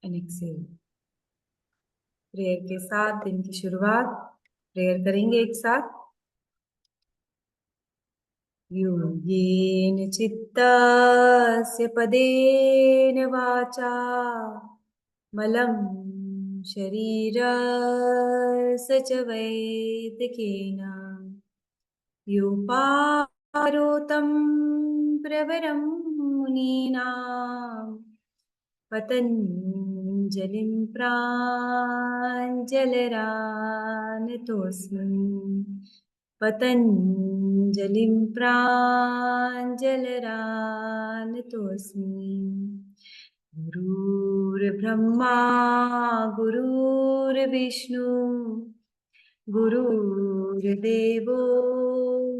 And Excel. Prayer के साथ दिन की शुरुआत। प्रेयर करेंगे एक साथ। योगेन चित्तस्य पदेन वाचा मलं शरीरस्य च वैदिकेन योपारोतं प्रवरं मुनीनां पतञ्जलिं प्राञ्जलरानतोऽस्मि पतञ्जलिं प्राञ्जलरानतोऽस्मि। गुरुर्ब्रह्मा गुरुर्विष्णु गुरुर्देवो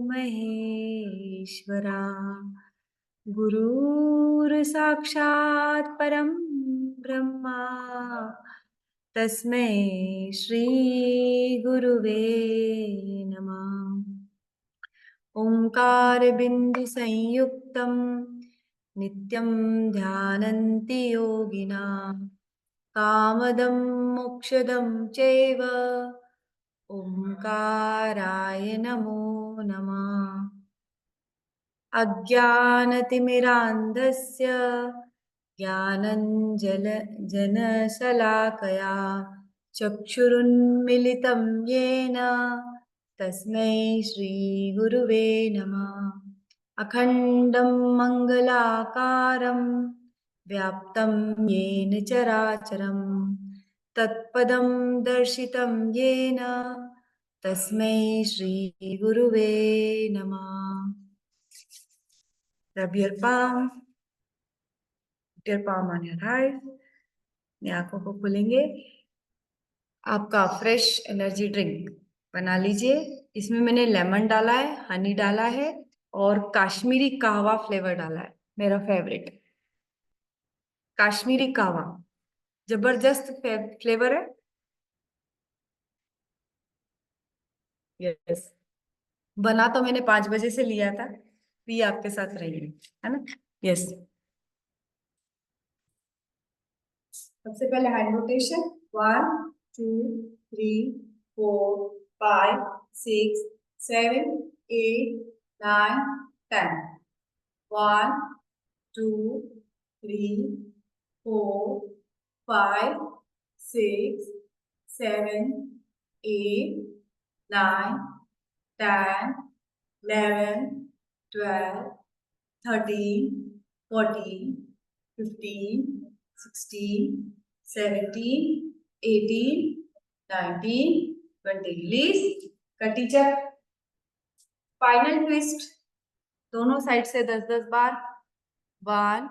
महेश्वरा गुरुर्साक्षात् परं ब्रह्मा तस्मै श्री गुरुवे नमः। ओंकार बिंदु संयुक्तं नित्यं ध्यानन्ति योगिना कामदं मोक्षदं चैव ओंकाराय नमो नमः। अज्ञानतिमिरान्धस्य ज्ञानञ्जनशलाकया चक्षुरुन्मिलितं येन तस्मै श्रीगुरुवे नमः। अखण्डं मङ्गलाकारं व्याप्तं येन चराचरं तत्पदं दर्शितं येन तस्मै श्रीगुरुवे नमः। Rub your palm, put your palm on your eyes. अपनी आंखों को खोलेंगे। आपका फ्रेश एनर्जी ड्रिंक बना लीजिए। इसमें मैंने लेमन डाला है, हनी डाला है और काश्मीरी कहवा फ्लेवर डाला है, मेरा फेवरेट काश्मीरी कहवा। जबरदस्त फ्लेवर है। यस, बना तो मैंने 5 बजे से लिया था, भी आपके साथ रही है ना। यस, सबसे पहले हैंड रोटेशन 1 2 3 4 5 6 7 8 9 10 1 2 3 4 5 6 7 8 9 10 11 12 13 14 15 16 17 18 19 20। रिलीज कर टीचर। फाइनल ट्विस्ट दोनों साइड से 10-10 बार। 1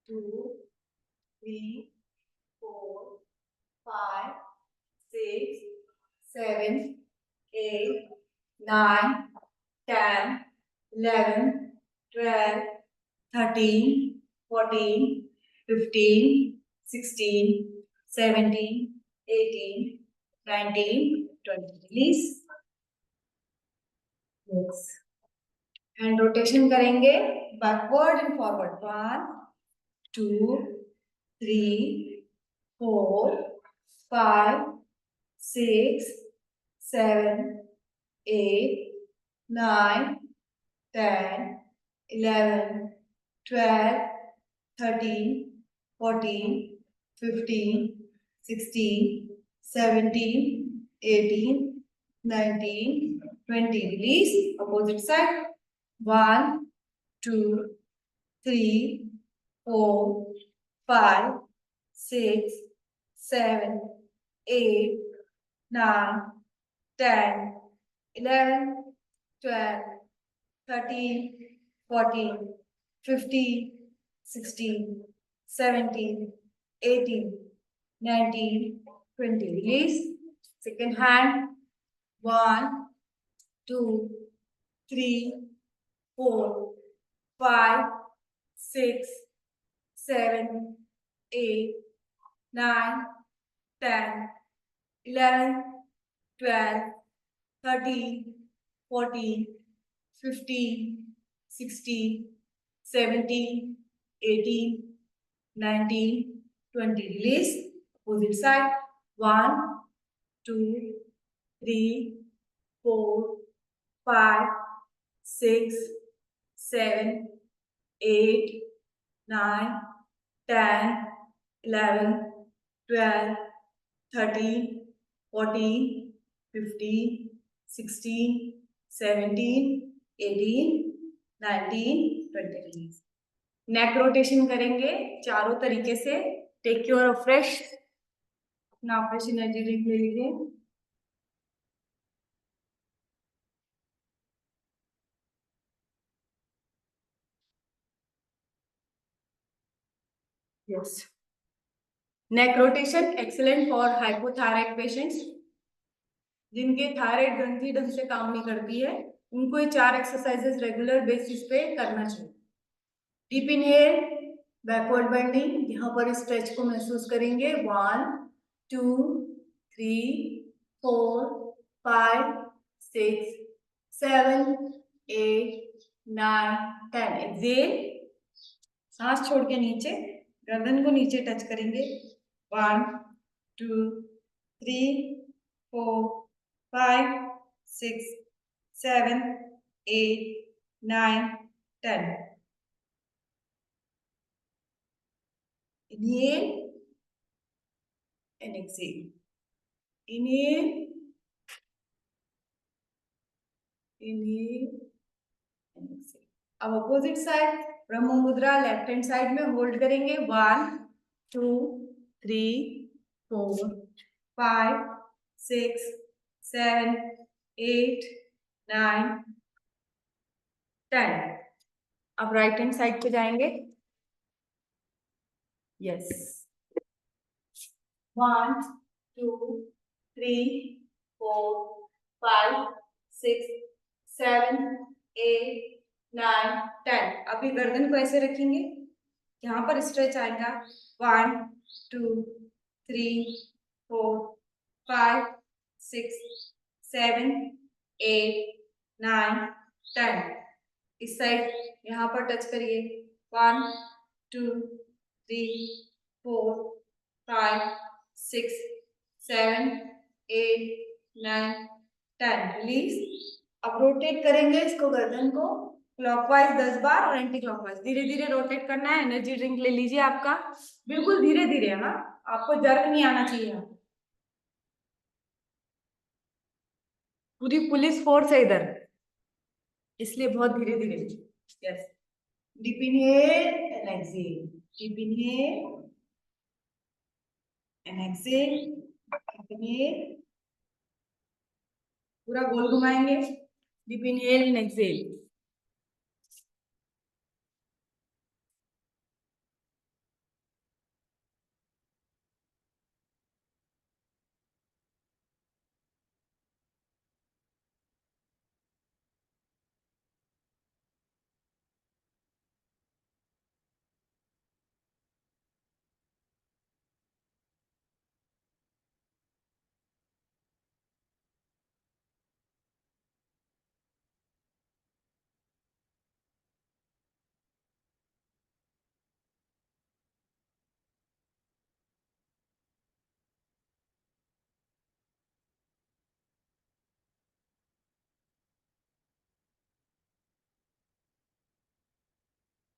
2 3 4 5 6 7 8 9 10 11 12 13 14 15 16 17 18 19 20। रिलीज। हैंड रोटेशन करेंगे backward and forward. 1 2 3 4 5 6 7 8 9 10 11 12 13 14 15 16 17 18 19 20। Release. Opposite side. 1 2 3 4 5 6 7 8 9 10 11 12 13 14 15 16 17 18 19 20। Release. Second hand. 1 2 3 4 5 6 7 8 9 10 11 12 13 14 15 60, 70, 80, 19, 20. Release. Opposite side. 1, 2, 3, 4, 5, 6, 7, 8, 9, 10, 11, 12, 13, 14, 15, 16, 17, 18, 19, 20. Neck rotation करेंगे चारों तरीके से. Take your fresh. अपना फ्रेश एनर्जी ड्रिंक ले लीजिए. Yes. Neck rotation excellent for hypothyroid patients जिनके थायराइड ग्रंथि ढंग से काम नहीं करती है. उनको ये 4 एक्सरसाइजेस रेगुलर बेसिस पे करना चाहिए. Deep inhale, backward bending. यहाँ पर स्ट्रेच को महसूस करेंगे. 1, 2, 3, 4, 5, 6, 7, 8, 9, 10. एक्सेल. सांस छोड़ के नीचे गर्दन को नीचे टच करेंगे. 1, 2, 3, 4, 5, 6, 7, 8, 9, 10. Inhale and exhale. Inhale, inhale and exhale. अब अपोजिट साइड ब्रह्म मुद्रा लेफ्ट हैंड साइड में होल्ड करेंगे. 1, 2, 3, 4, 5, 6, 7, 8, 9, 10. अब राइट हैंड साइड पे जाएंगे. यस. 1, 2, 3, 4, 5, 6, 7, 8, 9, 10. अभी गर्दन को ऐसे रखेंगे. यहाँ पर स्ट्रेच आएगा. 1, 2, 3, 4, 5, 6, 7, 8, 9, 10. इस साइड यहाँ पर टच करिए. 1, 2, 3, 4, 5, 6, 7, 8, 9, 10. रिलीज. अब रोटेट करेंगे इसको गर्दन को क्लॉकवाइज 10 बार और एंटी क्लॉकवाइज. धीरे धीरे रोटेट करना है. एनर्जी ड्रिंक ले लीजिए आपका. बिल्कुल धीरे धीरे. हाँ, आपको जर्क नहीं आना चाहिए. पूरी पुलिस फोर्स है इधर, इसलिए बहुत धीरे धीरे. Yes. Deep inhale and exhale. Deep inhale and exhale. Deep inhale. पूरा गोल घुमाएंगे. Deep inhale and exhale.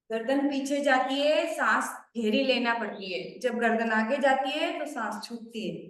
गर्दन पीछे जाती है, सांस गहरी लेना पड़ती है. जब गर्दन आगे जाती है तो सांस छूटती है.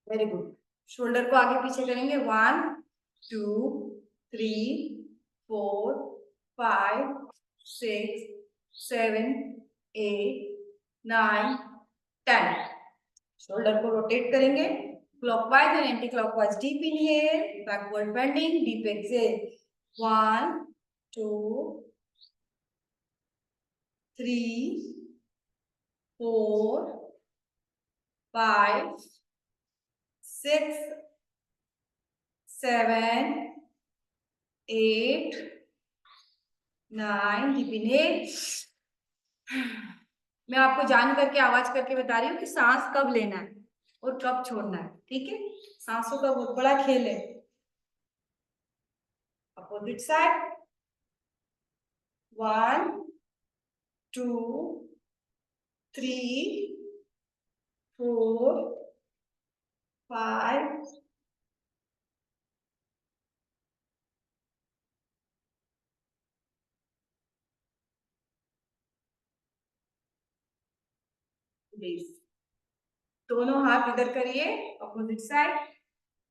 Very good. शोल्डर को आगे पीछे करेंगे. 1, 2, 3, 4, 5, 6, 7, 8, 9, 10. शोल्डर को रोटेट करेंगे clockwise and anti clockwise. Deep inhale, backward bending, deep exhale. 1, 2, 3, 4, 5, 6, 7, 8, 9. Deep inhale. मैं आपको जान करके आवाज करके बता रही हूँ कि सांस कब लेना है और कब छोड़ना है. ठीक है, सांसों का बहुत बड़ा खेल है. Opposite side. 1, 2, 3, 4, 5, 6. दोनों हाथ इधर करिए. Opposite side.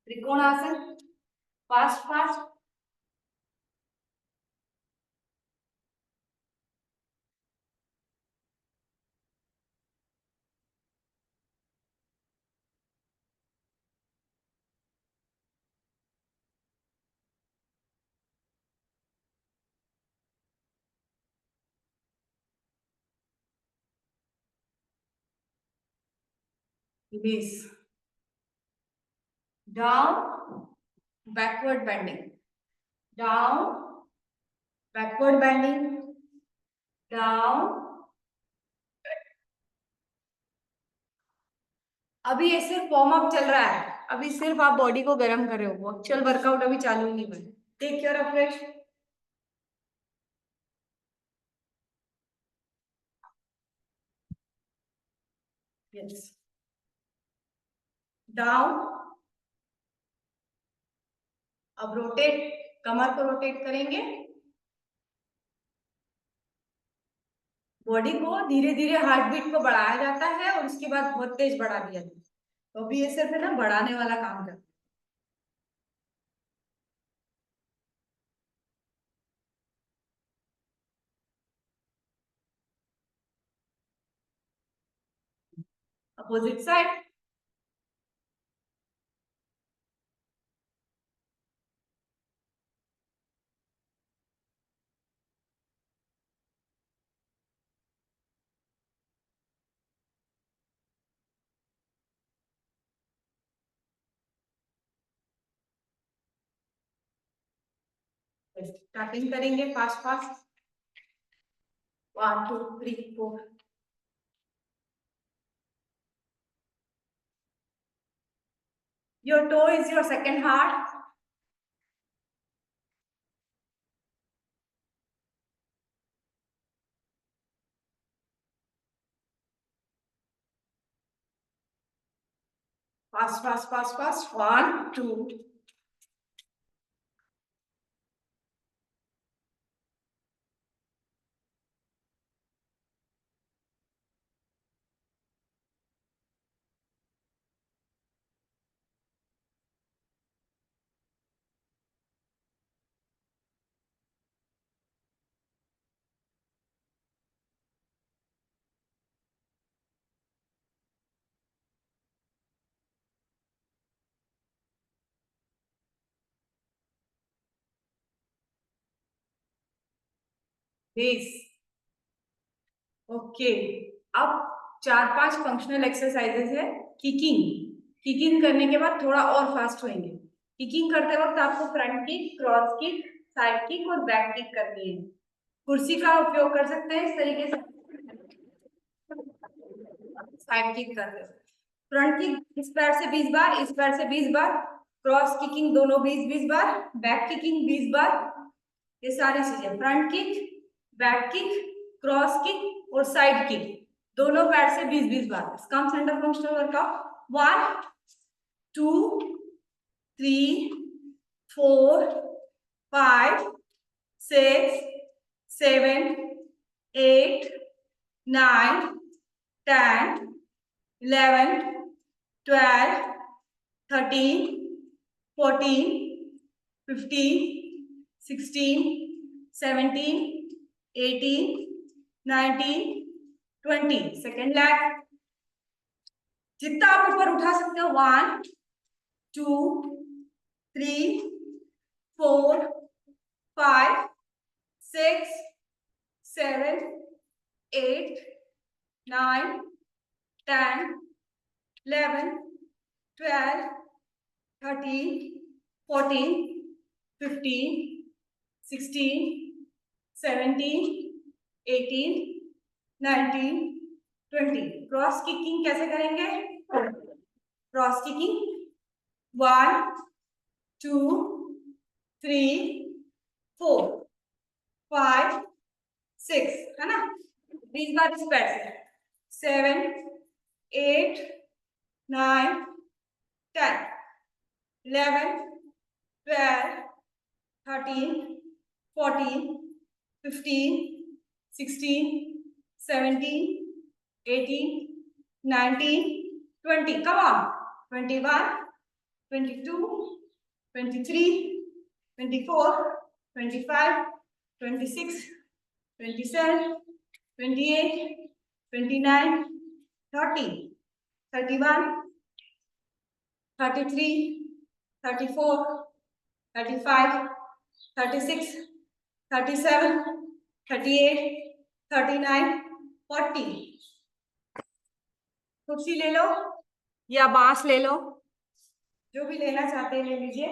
Trikonasana. Fast fast. Release. Down. Backward bending. Down. Backward bending. Down. अभी ये सिर्फ वार्म अप चल रहा है. अभी सिर्फ आप बॉडी को गर्म कर रहे हो. एक्चुअल वर्कआउट अभी चालू नहीं हुआ. Take care of fresh. Yes. Down. अब रोटेट. कमर को रोटेट करेंगे. बॉडी को धीरे धीरे हार्ट बीट को बढ़ाया जाता है और उसके बाद बहुत तेज बढ़ा दिया जाता है. तो अभी ये सिर्फ है ना बढ़ाने वाला काम करता है. Opposite side. स्टार्टिंग करेंगे fast fast. 1, 2, 3, 4. Your toe is your second heart. Fast, fast, fast, fast. 1, 2. This. Okay. अब 4-5 फंक्शनल एक्सरसाइजेस है. किकिंग. किकिंग करने के बाद थोड़ा और फास्ट होंगे. किकिंग करते वक्त आपको front kick, cross kick, side kick और बैक किक करनी है. कुर्सी का उपयोग कर सकते हैं इस तरीके से. साइड किक कर रहे हो. फ्रंट किक इस पैर से 20 बार, इस पैर से 20 बार. क्रॉस किकिंग दोनों 20-20 बार. बैक किकिंग 20 बार. ये सारी चीजें. Front kick, back kick, cross kick और साइड किक दोनों पैर से 20-20 बार. Comes under functional workout. 1, 2, 3, 4, 5, 6, 7, 8, 9, 10, 11, 12, 13, 14, 15, 16, 17, 18, 19, 20. Second leg जितना आप ऊपर उठा सकते हो. 1, 2, 3, 4, 5, 6, 7, 8, 9, 10, 11, 12, 13, 14, 15, 16, 17, 18, 19, 20. क्रॉस किकिंग कैसे करेंगे? क्रॉस किकिंग 1, 2, 3, 4, 5, 6 है ना. इस बार इस पैर से 7, 8, 9, 10, 11, 12, 13, 14, 15, 16, 17, 18, 19, 20. Come on. 21, 22, 23, 24, 25, 26, 27, 28, 29, 30, 31, 33, 34, 35, 36, 37, 38, 39, 40. कुर्सी ले लो या बांस ले लो, जो भी लेना चाहते हैं ले लीजिए.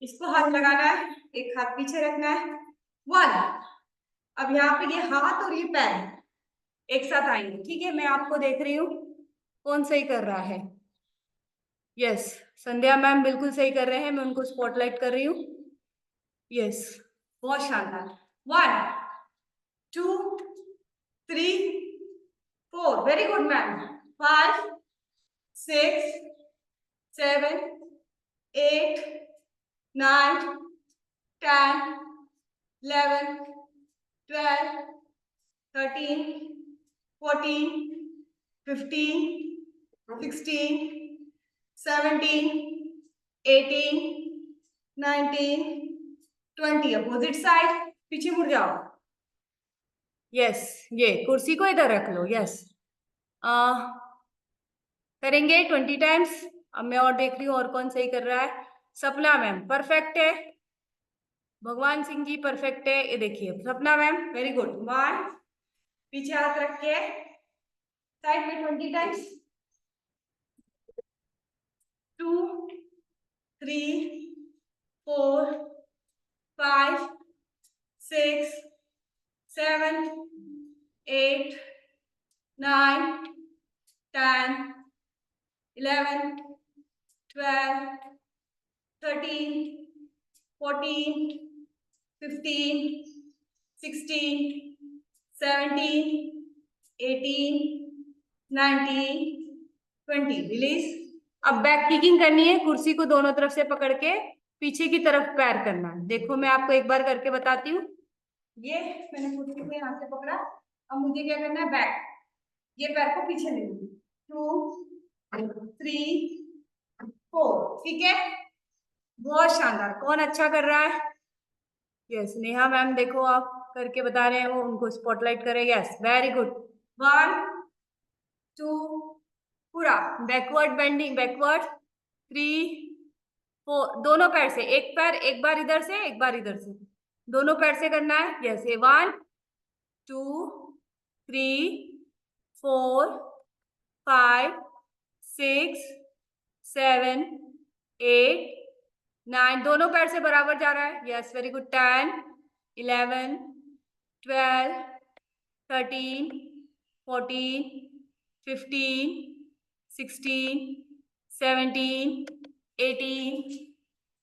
इसको हाथ लगाना है, एक हाथ पीछे रखना है. 1. अब यहाँ पे ये हाथ और ये पैर एक साथ आएंगे. ठीक है, मैं आपको देख रही हूँ कौन सही कर रहा है. यस, संध्या मैम बिल्कुल सही कर रहे हैं. मैं उनको स्पॉटलाइट कर रही हूँ. यस, बहुत शानदार. 1, 2, 3, 4. Very good ma'am. 5, 6, 7, 8, 9, 10, 11, 12, 13, 14, 15, 16, 17, 18, 19, 20. Opposite side पीछे मुड़ जाओ. यस, ये कुर्सी को इधर रख लो. यस, करेंगे 20 टाइम्स. अब मैं और देख रही हूँ और कौन सही कर रहा है. सपना मैम परफेक्ट है. भगवान सिंह जी परफेक्ट है. ये देखिए सपना मैम वेरी गुड. 1, पीछे हाथ रख के साइड में 20 टाइम्स. 2, 3, 4, 5, 6, 7, 8, 9, 10, 11, 12, 13, 14, 15, 16, 17, 18, 19, 20. रिलीज. अब बैक किकिंग करनी है. कुर्सी को दोनों तरफ से पकड़ के पीछे की तरफ पैर करना है. देखो मैं आपको एक बार करके बताती हूँ. ये मैंने कुर्सी को यहाँ से पकड़ा. अब मुझे क्या करना है? बैक. ये पैर को पीछे ले लूंगी. 2, 3, 4. ठीक है, बहुत शानदार. कौन अच्छा कर रहा है? यस, नेहा मैम देखो आप करके बता रहे हैं, वो उनको स्पॉटलाइट करें. Yes, very good. 1, 2, पूरा बैकवर्ड बेंडिंग. बैकवर्ड 3, 4. दोनों पैर से. एक पैर एक बार इधर से एक बार इधर से. दोनों पैर से करना है. यस, 1, 2, 3, 4, 5, 6, 7, 8, 9. दोनों पैर से बराबर जा रहा है. Yes, very good. 10, 11, 12, 13, 14, 15, 16, 17, 18,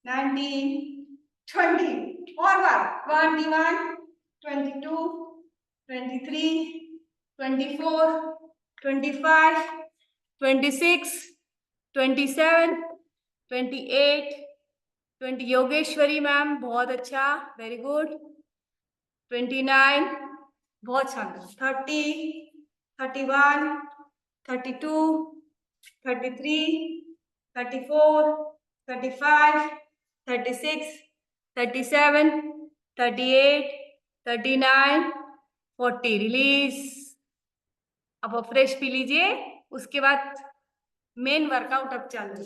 19, 20. और बार 21, 22, 23, 24, 25, 26, 27, 28, 20. योगेश्वरी मैम बहुत अच्छा, वेरी गुड. 29, बहुत शानदार. 30, 31, 32, 33, 34, 35, 36, 37, 38, 39, 40, रिलीज। अब फ्रेश पी लीजिए, उसके बाद मेन वर्कआउट अब चालू।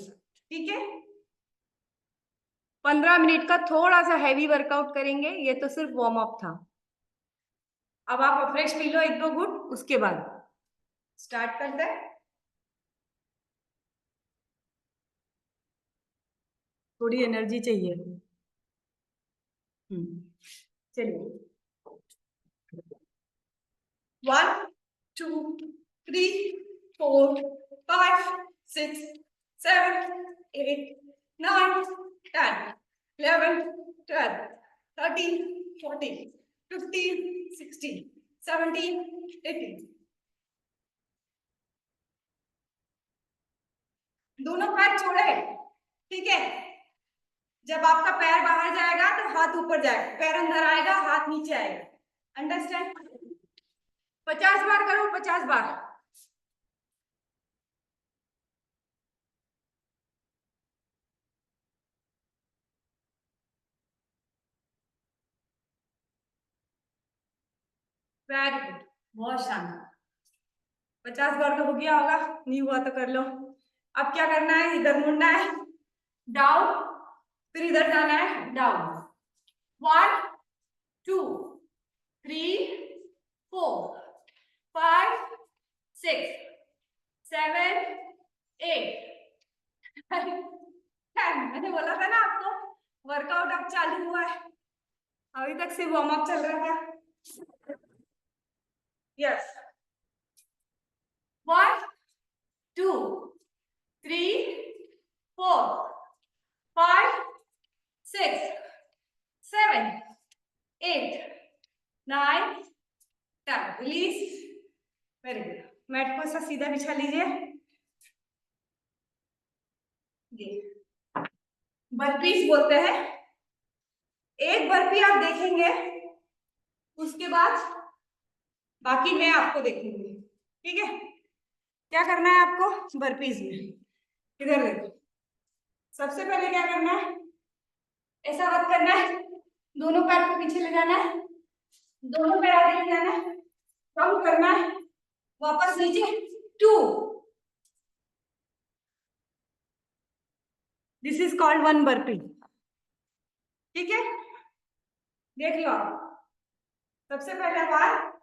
ठीक है, 15 मिनट का थोड़ा सा हैवी वर्कआउट करेंगे, ये तो सिर्फ वार्म अप था। अब आप फ्रेश पी लो एक दो घुट, उसके बाद स्टार्ट करते हैं। थोड़ी एनर्जी चाहिए। चलिए, 1, 2, 3, 4, 5, 6, 7, 8, 9, 10, 11, 12, 13, 14, 15, 16, 17, 18। दोनों पैर छोड़े। ठीक है, जब आपका पैर बाहर जाएगा तो हाथ ऊपर जाएगा, पैर अंदर आएगा, हाथ नीचे आएगा। अंडरस्टैंड? 50 बार करो, 50 बार। वेरी गुड, बहुत शानदार। 50 बार तो हो गया होगा, नहीं हुआ तो कर लो। अब क्या करना है, इधर मुड़ना है, डाउन, फिर इधर जाना है, डाउन। 1, 2, 3, 4, 5, 6, 7, 8, 10। मैंने बोला था ना आपको, वर्कआउट अब चालू हुआ है, अभी तक सिर्फ वार्म अप चल रहा था। Yes, 1, 2, 3, 4, 5, 6, 7, 8, 9, 10। Release. Very good. Mat को सा सीधा बिछा लीजिए। ये बर्पीज बोलते हैं। एक बर्पी आप देखेंगे, उसके बाद बाकी मैं आपको देखूंगी। ठीक है, क्या करना है आपको बर्पीज में? इधर देखो, सबसे पहले क्या करना है, ऐसा हाथ करना है, दोनों पैर को पीछे ले जाना है, दोनों पैर आगे ले जाना है, काउंट करना है, वापस नीचे, 2। This is called 1 burpee. ठीक है, देख लो आप। सबसे पहला बार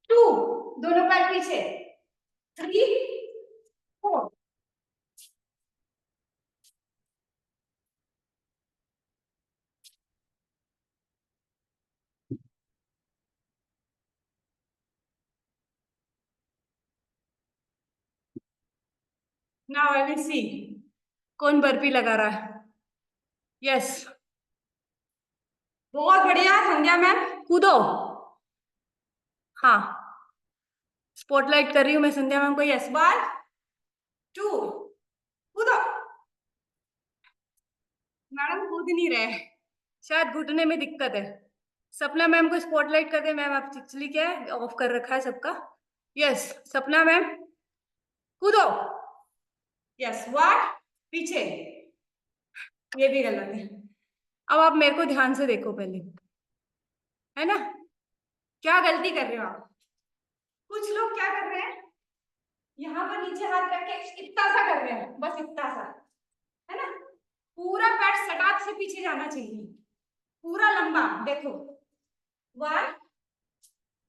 2, दोनों पैर पीछे, 3, 4। नाउ आई विल सी कौन बर्पी लगा रहा है। यस, बहुत बढ़िया संध्या मैम, कूदो। हाँ, स्पॉटलाइट कर रही हूँ मैं संध्या मैम को। यस, 1, 2, कूदो। मैडम कूद नहीं रहे, शायद घुटने में दिक्कत है। सपना मैम को स्पॉटलाइट कर दे। मैम आप एक्चुअली क्या है, ऑफ कर रखा है सबका। यस, सपना मैम कूदो। यस, व्हाट, पीछे, ये भी गलत है। अब आप मेरे को ध्यान से देखो पहले, है ना, क्या गलती कर रहे हो आप? कुछ लोग क्या कर रहे हैं, यहाँ पर नीचे हाथ रख के इतना सा कर रहे हैं, बस इतना सा, है ना। पूरा पैर सटाक से पीछे जाना चाहिए, पूरा लंबा। देखो, 1,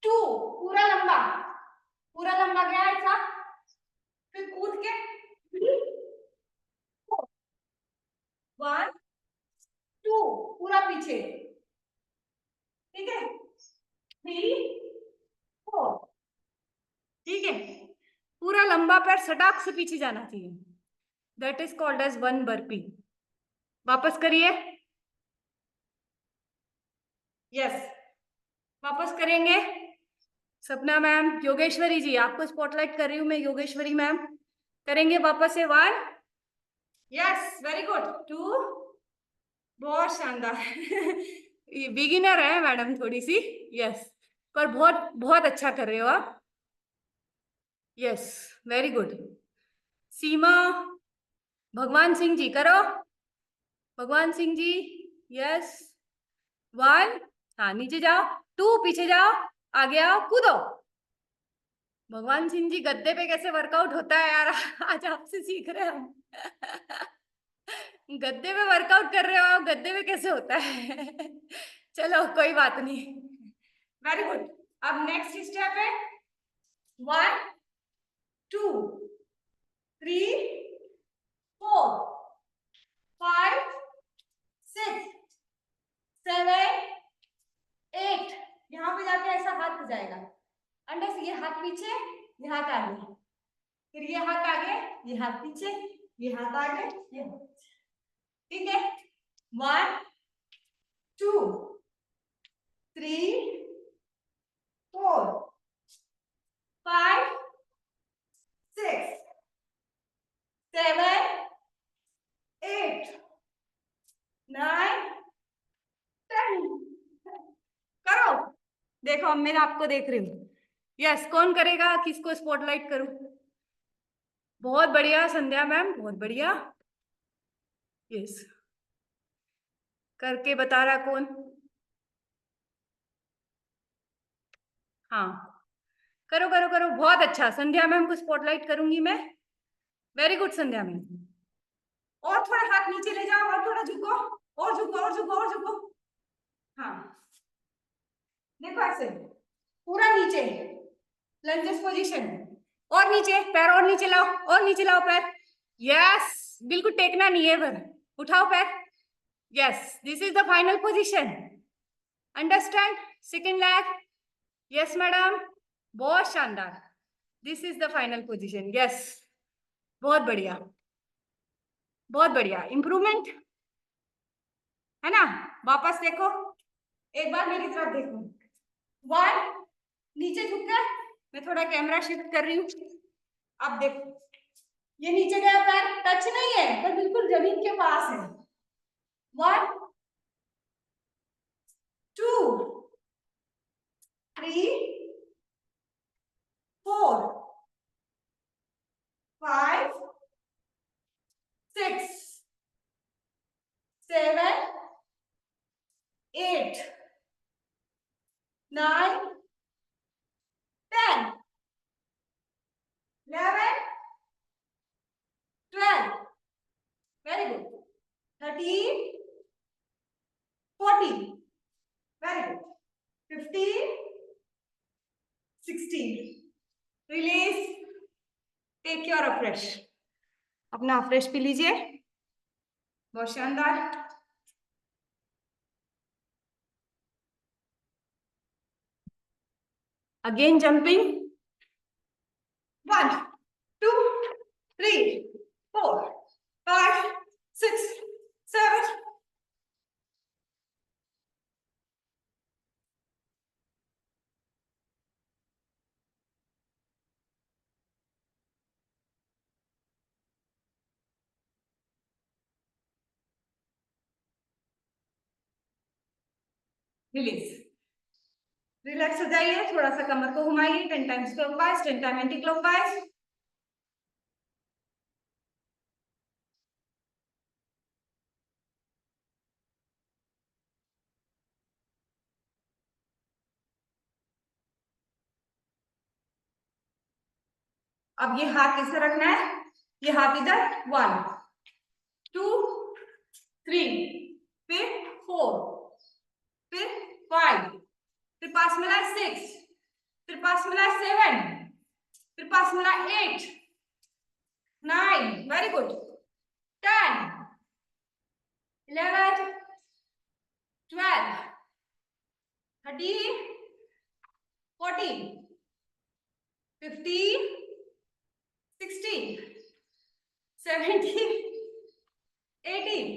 2, पूरा लंबा, पूरा लंबा गया ऐसा, फिर कूद के 1, 2, पूरा पीछे। ठीक है, 3, 4। ठीक है, पूरा लंबा पैर सटाक से पीछे जाना चाहिए। That is called as 1 burpee. वापस करिए। यस, वापस करेंगे। सपना मैम, योगेश्वरी जी, आपको स्पॉटलाइट कर रही हूँ मैं, योगेश्वरी मैम, करेंगे वापस से 1। Yes, very good, 2। बहुत शानदार। बिगिनर है मैडम थोड़ी सी। यस, पर बहुत बहुत अच्छा कर रहे हो आप। Yes, very good. सीमा, भगवान सिंह जी करो, भगवान सिंह जी। यस, 1, हाँ नीचे जाओ, 2, पीछे जाओ, आगे आओ, कूदो। भगवान सिंह जी, गद्दे पे कैसे वर्कआउट होता है यार, आज आपसे सीख रहे हैं हम। गद्दे पे वर्कआउट कर रहे हो, गद्दे पे कैसे होता है? चलो कोई बात नहीं, वेरी गुड। अब नेक्स्ट स्टेप है 1, 2, 3, 4, 5, 6, 7, 8। यहाँ पे जाके ऐसा हाथ हो जाएगा, अंडर से ये हाथ पीछे, ये हाथ आगे, फिर ये हाथ आगे, ये हाथ पीछे, ये हाथ आगे, ये हाथ पीछे। ठीक है, 1, 2, 3, 4, 5, 6, 7, 8, 9, 10। करो, देखो अब मैं आपको देख रही हूँ। यस, कौन करेगा, किसको स्पॉटलाइट करूं? बहुत बढ़िया संध्या मैम, बहुत बढ़िया। यस, करके बता रहा कौन? हाँ, करो करो करो, बहुत अच्छा। संध्या मैम को स्पॉटलाइट करूंगी मैं। वेरी गुड संध्या मैम। और थोड़ा हाथ नीचे ले जाओ, और थोड़ा झुको, और झुको, और झुको, और झुको। हाँ, देखो ऐसे पूरा नीचे, लंजेस पोजीशन, और नीचे पैर, और नीचे लाओ, और नीचे लाओ पैर। यस, बिल्कुल टेकना नहीं है, पर उठाओ पैर। Yes, this is the final position, understand? Second leg, yes madam, बहुत शानदार। This is the final position. Yes, बहुत बढ़िया, बहुत बढ़िया, इंप्रूवमेंट है ना? वापस देखो, एक बार मेरी तरफ देखो। 1, नीचे झुक कर, मैं थोड़ा कैमरा शिफ्ट कर रही हूँ। अब देखो, ये नीचे गया पैर, टच नहीं है पर बिल्कुल जमीन के पास है। 1, 2, 3, 4, 5, 6, 7, 8, 9, 10, 11, 12, very good, 13, 14, very good, 15, 16, release, take your refresh, अपना फ्रेश पी लीजिए, बहुत शानदार। अगेन जंपिंग, 1, 2, 3, 4, 5, 6, 7, रिलीज, रिलैक्स हो जाइए, थोड़ा सा कमर को घुमाइए, 10 times clockwise, 10 time anti clockwise. अब ये हाथ कैसे रखना है, ये हाथ इधर, 1, 2, 3, फिर 4, फिर 5, फिर पास मिला 6, फिर पास मिला 7, फिर पास मिला 8, 9, वेरी गुड, 10, 11, 12, 13, 14, 15, 16, 17, 18,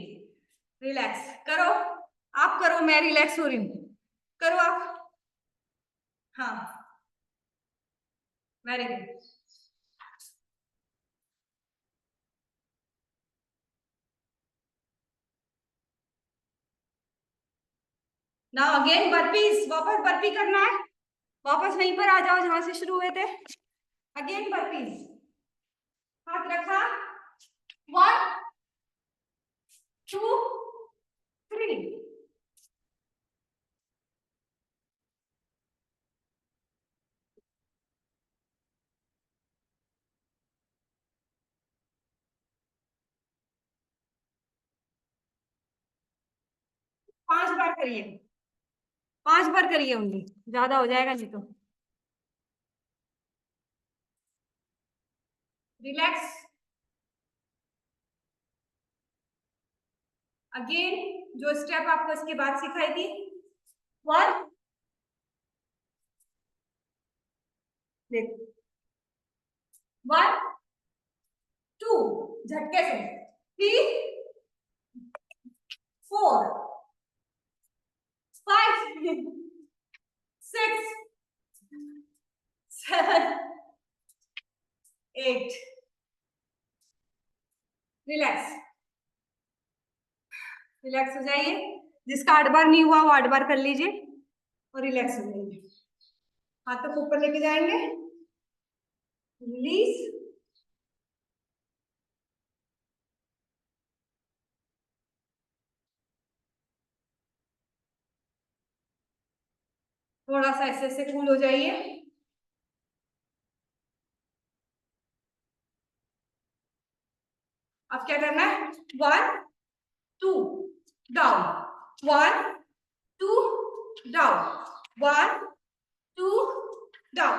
रिलैक्स करो, आप करो, मैं रिलैक्स हो रही हूँ, करो आप। हाँ, very good. Now again burpees, वापस बर्पी करना है, वापस वहीं पर आ जाओ जहां से शुरू हुए थे। अगेन बर्पीज, हाथ रखा, 1, 2, 3, 5 बार करिए, 5 बार करिए ओनली, ज्यादा हो जाएगा नहीं तो। रिलैक्स। अगेन जो स्टेप आपको इसके बाद सिखाई थी, 1, देखो 1 2 झटके से, 3 4 5 6 7 8। रिलैक्स, रिलैक्स हो जाइए। जिसका 8 बार नहीं हुआ वो 8 बार कर लीजिए और रिलैक्स हो जाइए। हाथों को ऊपर लेके जाएंगे, रिलीज। थोड़ा सा ऐसे ऐसे कूल हो जाइए। अब क्या करना है, 1 2 डाउन, 1 2 डाउन, 1 2 डाउन।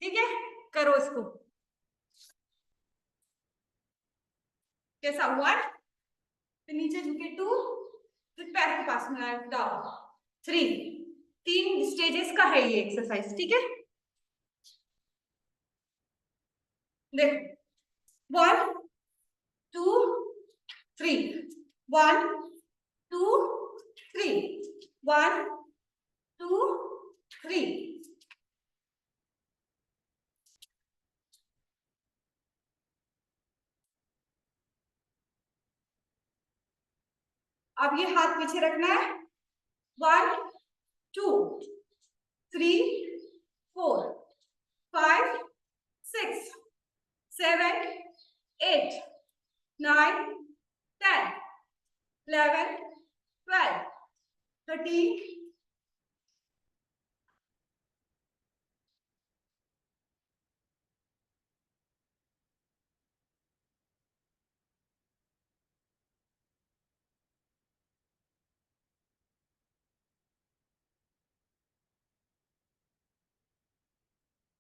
ठीक है, करो इसको। कैसा, 1, फिर नीचे झुके, 2, फिर पैर के पास में आए, डाउन, 3। 3 स्टेजेस का है ये एक्सरसाइज, ठीक है। देखो 1 2 3, 1 2 3, 1 2 3। अब ये हाथ पीछे रखना है, 1 2 3 4 5 6 7 8 9 10 11 12 13।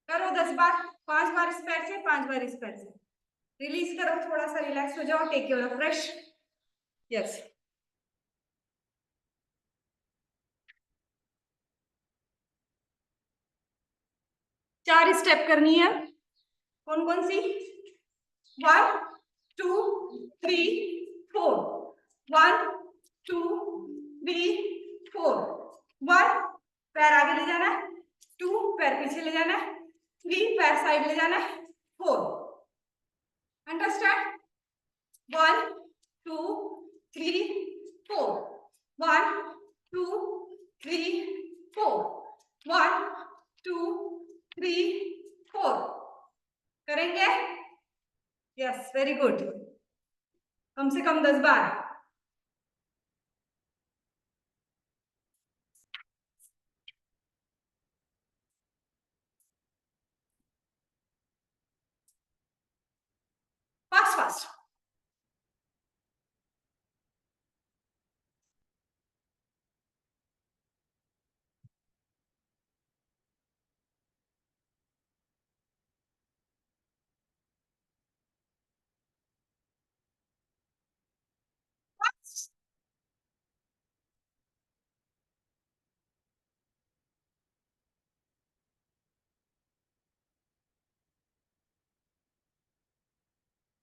करो 10 बार, 5 बार इस पैर से, 5 बार इस पैर से। रिलीज करो, थोड़ा सा रिलैक्स हो जाओ, take your fresh. Yes, 4 step करनी है। कौन कौन सी, 1 2 3 4, 1 2 3 4, 1 पैर आगे ले जाना है, 2 पैर पीछे ले जाना है, 3 पैर साइड ले जाना है, 4। अंडरस्टैंड, 1 2 3 4, 1 2 3 4, 1 2 3 4। करेंगे, यस, वेरी गुड। कम से कम 10 बार। Fast fast.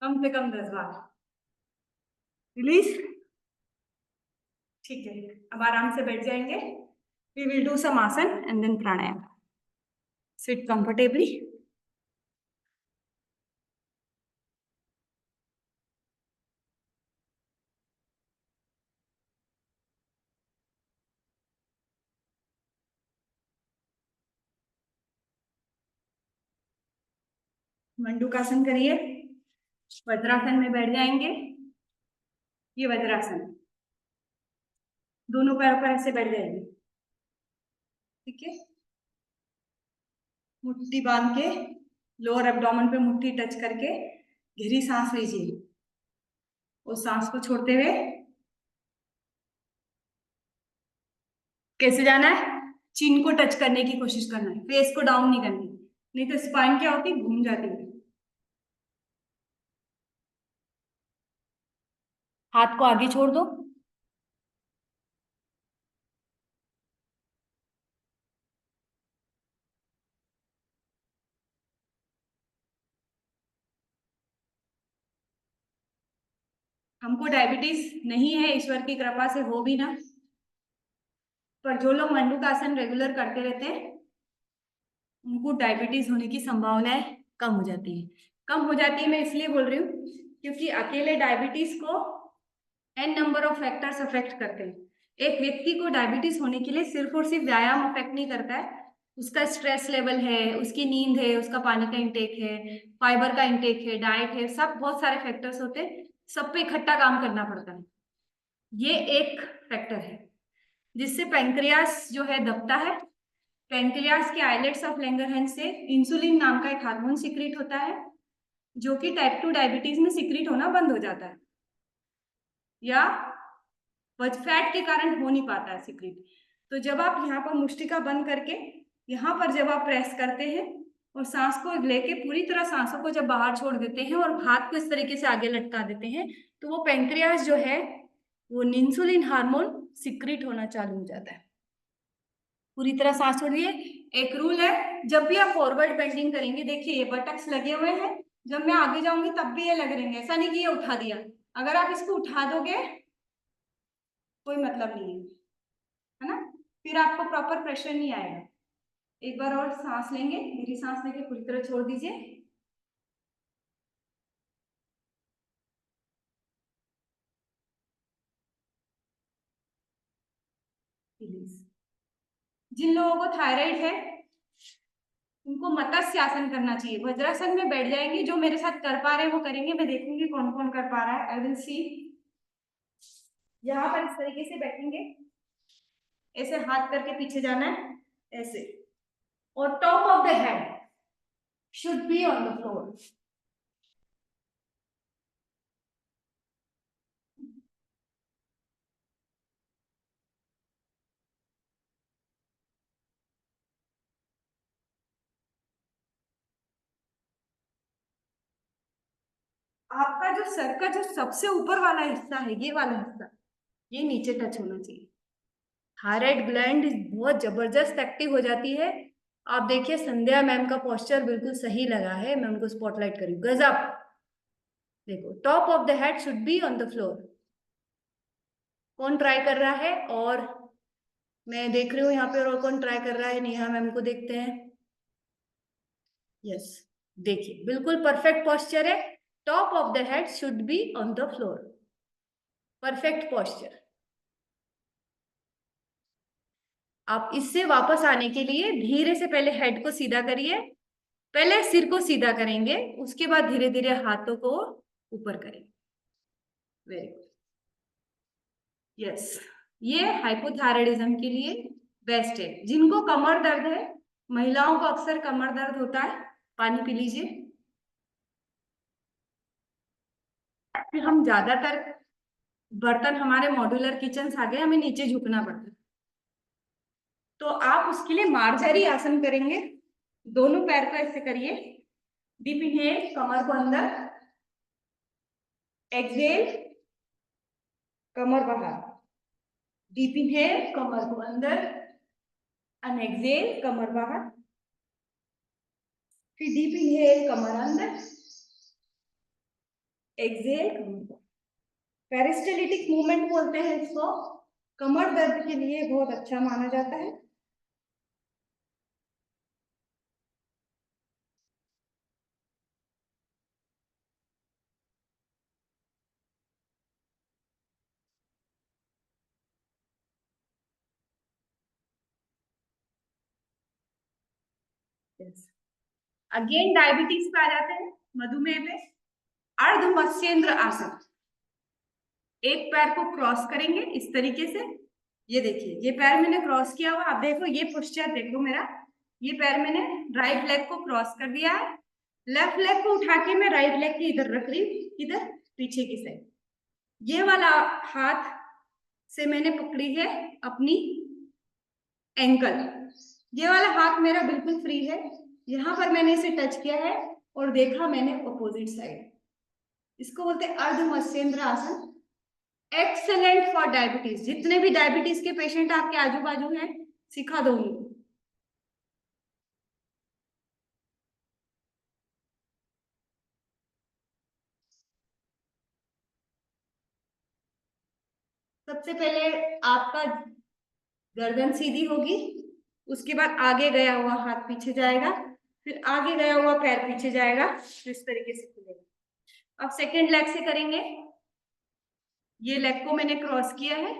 कम से कम 10 बार। रिलीज। ठीक है, अब आराम से बैठ जाएंगे। We will do some asan and then pranayam. Sit comfortably. मंडूकासन करिए, वज्रासन में बैठ जाएंगे। ये वज्रासन, दोनों पैरों पर ऐसे बैठ जाएंगे, ठीक है। मुट्ठी बांध के, लोअर एब्डोमेन पे मुट्ठी टच करके गहरी सांस लीजिए। उस सांस को छोड़ते हुए कैसे जाना है? चिन को टच करने की कोशिश करना है, फेस को डाउन नहीं करनी, नहीं तो स्पाइन क्या होती, घूम जाती है। हाथ को आगे छोड़ दो। हमको डायबिटीज नहीं है, ईश्वर की कृपा से हो भी ना, पर जो लोग मंडूकासन रेगुलर करते रहते हैं उनको डायबिटीज होने की संभावनाएं कम हो जाती है। कम हो जाती है मैं इसलिए बोल रही हूँ क्योंकि अकेले डायबिटीज को n number of factors affect करते हैं। एक व्यक्ति को डायबिटीज होने के लिए सिर्फ और सिर्फ व्यायाम अफेक्ट नहीं करता है, उसका स्ट्रेस लेवल है, उसकी नींद है, उसका पानी का इंटेक है, फाइबर का इंटेक है, डाइट है, सब बहुत सारे फैक्टर्स होते हैं, सब पे इकट्ठा काम करना पड़ता है। ये एक फैक्टर है जिससे पैंक्रियास जो है दबता है। पैंक्रियास के आइलेट्स ऑफ लैंगरहैंस से इंसुलिन नाम का एक हार्मोन सिक्रीट होता है जो कि टाइप 2 डायबिटीज में सिक्रीट होना बंद हो जाता है, या फैट के कारण हो नहीं पाता है सिक्रीट। तो जब आप यहाँ पर मुष्टिका बंद करके यहाँ पर जब आप प्रेस करते हैं और सांस को लेके पूरी तरह सांसों को जब बाहर छोड़ देते हैं और हाथ को इस तरीके से आगे लटका देते हैं तो वो पैंक्रियास जो है वो इंसुलिन हार्मोन सिक्रीट होना चालू हो जाता है। पूरी तरह सांस छोड़िए। एक रूल है, जब भी आप फॉरवर्ड बेंडिंग करेंगे, देखिए ये बटक्स लगे हुए हैं, जब मैं आगे जाऊंगी तब भी ये लगे रहेंगे, ऐसा नहीं कि ये उठा दिया। अगर आप इसको उठा दोगे कोई मतलब नहीं है ना, फिर आपको प्रॉपर प्रेशर नहीं आएगा। एक बार और सांस लेंगे, मेरी सांस लेके पूरी तरह छोड़ दीजिए। जिन लोगों को थायराइड है उनको मत्स्य आसन करना चाहिए, वज्रासन में बैठ जाएंगे, जो मेरे साथ कर पा रहे हैं वो करेंगे, मैं देखूंगी कौन कौन कर पा रहा है, आई विल सी। यहाँ पर इस तरीके से बैठेंगे, ऐसे हाथ करके पीछे जाना है, ऐसे, और top of the head should be on the floor. आपका जो सर का जो सबसे ऊपर वाला हिस्सा है, ये वाला हिस्सा, ये नीचे टच होना चाहिए। थायराइड ग्लैंड बहुत जबरदस्त एक्टिव हो जाती है। आप देखिए संध्या मैम का पोस्चर बिल्कुल सही लगा है, मैं उनको स्पॉटलाइट करूँ, गजब। देखो top of the head should be on the floor. कौन ट्राई कर रहा है? और मैं देख रही हूँ यहाँ पे और कौन ट्राई कर रहा है, नेहा मैम को देखते हैं। यस, देखिए बिल्कुल परफेक्ट पोस्चर है, top of the head should be on the floor, perfect posture. आप इससे वापस आने के लिए धीरे से पहले हेड को सीधा करिए, पहले सिर को सीधा करेंगे, उसके बाद धीरे धीरे हाथों को ऊपर करेंगे। Very good, yes. ये हाइपोथायराइडिज्म के लिए बेस्ट है। जिनको कमर दर्द है, महिलाओं को अक्सर कमर दर्द होता है, पानी पी लीजिए। फिर हम ज्यादातर बर्तन, हमारे मॉड्यूलर किचन आ गए, हमें नीचे झुकना पड़ता है, तो आप उसके लिए मार्जरी आसन करेंगे। दोनों पैर को ऐसे करिए, डीप इनहेल, कमर को अंदर, एक्सहेल, कमर बाहर, डीप इनहेल, कमर को अंदर, एंड एक्सहेल, कमर बाहर, फिर डीप इनहेल, कमर अंदर, एक्सहेल, कमर बाहर। पेरिस्टेलिटिक मूवमेंट बोलते हैं इसको, कमर दर्द के लिए बहुत अच्छा माना जाता है। अगेन डायबिटीज पे आ जाते हैं, मधुमेह पे। अर्ध मत्स्येंद्र आसन, एक पैर को क्रॉस करेंगे इस तरीके से, ये देखिए ये पैर मैंने क्रॉस किया हुआ, आप देखो ये पोस्चर देखो मेरा, ये पैर मैंने राइट लेग को क्रॉस कर दिया है, लेफ्ट लेग को उठा के मैं राइट लेग के इधर रख रही हूँ, इधर पीछे की साइड, ये वाला हाथ से मैंने पकड़ी है अपनी एंकल। ये वाला हाथ मेरा बिल्कुल फ्री है, यहां पर मैंने इसे टच किया है और देखा मैंने अपोजिट साइड। इसको बोलते हैं अर्ध मत्स्येंद्र आसन। Excellent for diabetes. जितने भी डायबिटीज के पेशेंट आपके आजू बाजू हैं, सिखा दो उनको। सबसे पहले आपका गर्दन सीधी होगी, उसके बाद आगे गया हुआ हाथ पीछे जाएगा, फिर आगे गया हुआ पैर पीछे जाएगा, तो इस तरीके से खुलेगा। अब सेकेंड लेग से करेंगे। ये लेग को मैंने क्रॉस किया है।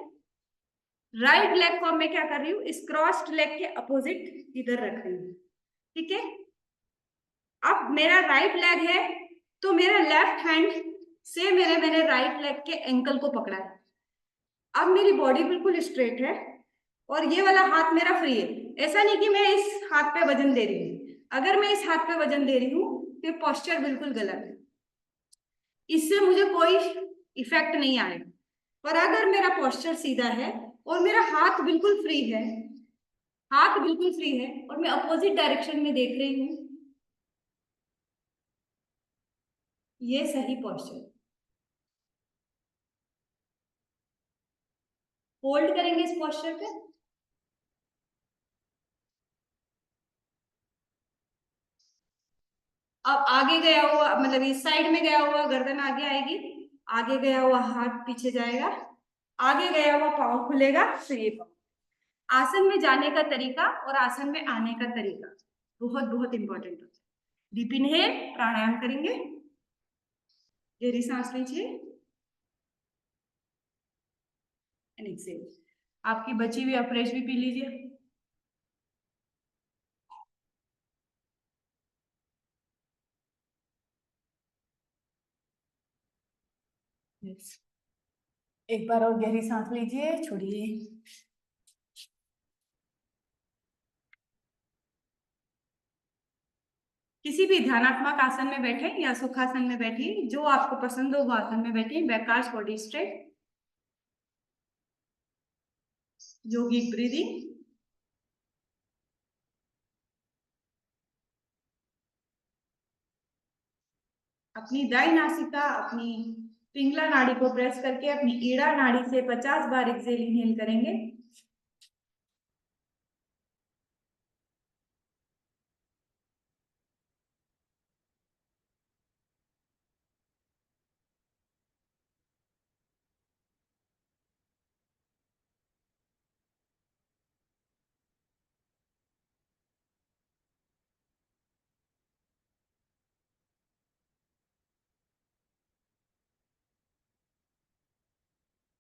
राइट लेग को अब मैं क्या कर रही हूँ, इस क्रॉस्ड लेग के अपोजिट इधर रख रही हूँ। ठीक है। अब मेरा राइट लेग है, तो मेरा लेफ्ट हैंड से मैंने राइट लेग के एंकल को पकड़ा है। अब मेरी बॉडी बिल्कुल स्ट्रेट है और ये वाला हाथ मेरा फ्री है। ऐसा नहीं कि मैं इस हाथ पे वजन दे रही हूँ। अगर मैं इस हाथ पे वजन दे रही हूँ तो पोस्चर बिल्कुल गलत है, इससे मुझे कोई इफेक्ट नहीं आएगा। पर अगर मेरा पोस्चर सीधा है और मेरा हाथ बिल्कुल फ्री है, हाथ बिल्कुल फ्री है और मैं अपोजिट डायरेक्शन में देख रही हूँ, ये सही पोस्चर। होल्ड करेंगे इस पोस्चर पे। अब आगे गया हुआ मतलब इस साइड में गया हुआ गर्दन आगे आएगी, आगे गया हुआ हाथ पीछे जाएगा, आगे गया हुआ पाँव खुलेगा, तो ये पाँव। आसन में जाने का तरीका और आसन में आने का तरीका बहुत बहुत इंपॉर्टेंट होता है। डीप इनहेल, प्राणायाम करेंगे। गहरी सांस लीजिए एंड एक्सेल। आपकी बची हुई अफ्रेश भी पी लीजिए। yes. एक बार और गहरी सांस लीजिए, छोड़िए। किसी भी ध्यानात्मक आसन में बैठे या सुखासन में बैठे, जो आपको पसंद हो वो आसन में बैठे। बैकाश बॉडी स्ट्रेट, योगिक ब्रीदिंग। अपनी दाई नासिका, अपनी पिंगला नाड़ी को प्रेस करके अपनी ईड़ा नाड़ी से 50 बार एक्सेल इनहेल करेंगे।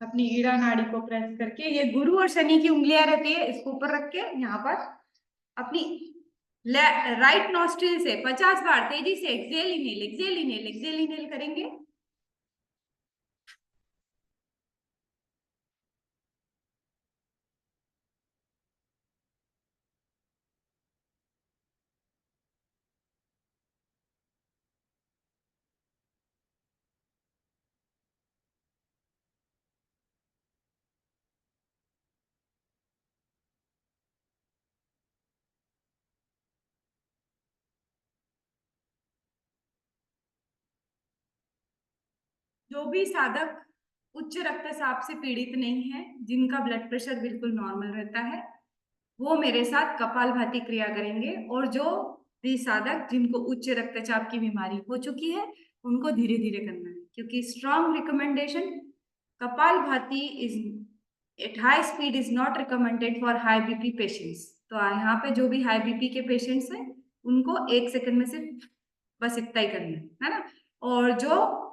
अपनी ईड़ा नाड़ी को प्रेस करके, ये गुरु और शनि की उंगलियां रहती है, इसको ऊपर रख के यहाँ पर अपनी राइट नॉस्ट्रिल से 50 बार तेजी से exhale inhale, exhale inhale, exhale inhale करेंगे। जो भी साधक उच्च रक्तचाप से पीड़ित नहीं है, जिनका ब्लड प्रेशर बिल्कुल नॉर्मल रहता है, वो मेरे साथ कपालभाति क्रिया करेंगे। और जो भी साधक जिनको उच्च रक्तचाप की बीमारी हो चुकी है, उनको धीरे धीरे करना है, क्योंकि strong recommendation kapalbhati is at high speed is not recommended for high BP patients. तो यहाँ पे जो भी हाई बीपी के पेशेंट्स हैं, उनको 1 सेकंड में से बस इतना ही करना है ना। और जो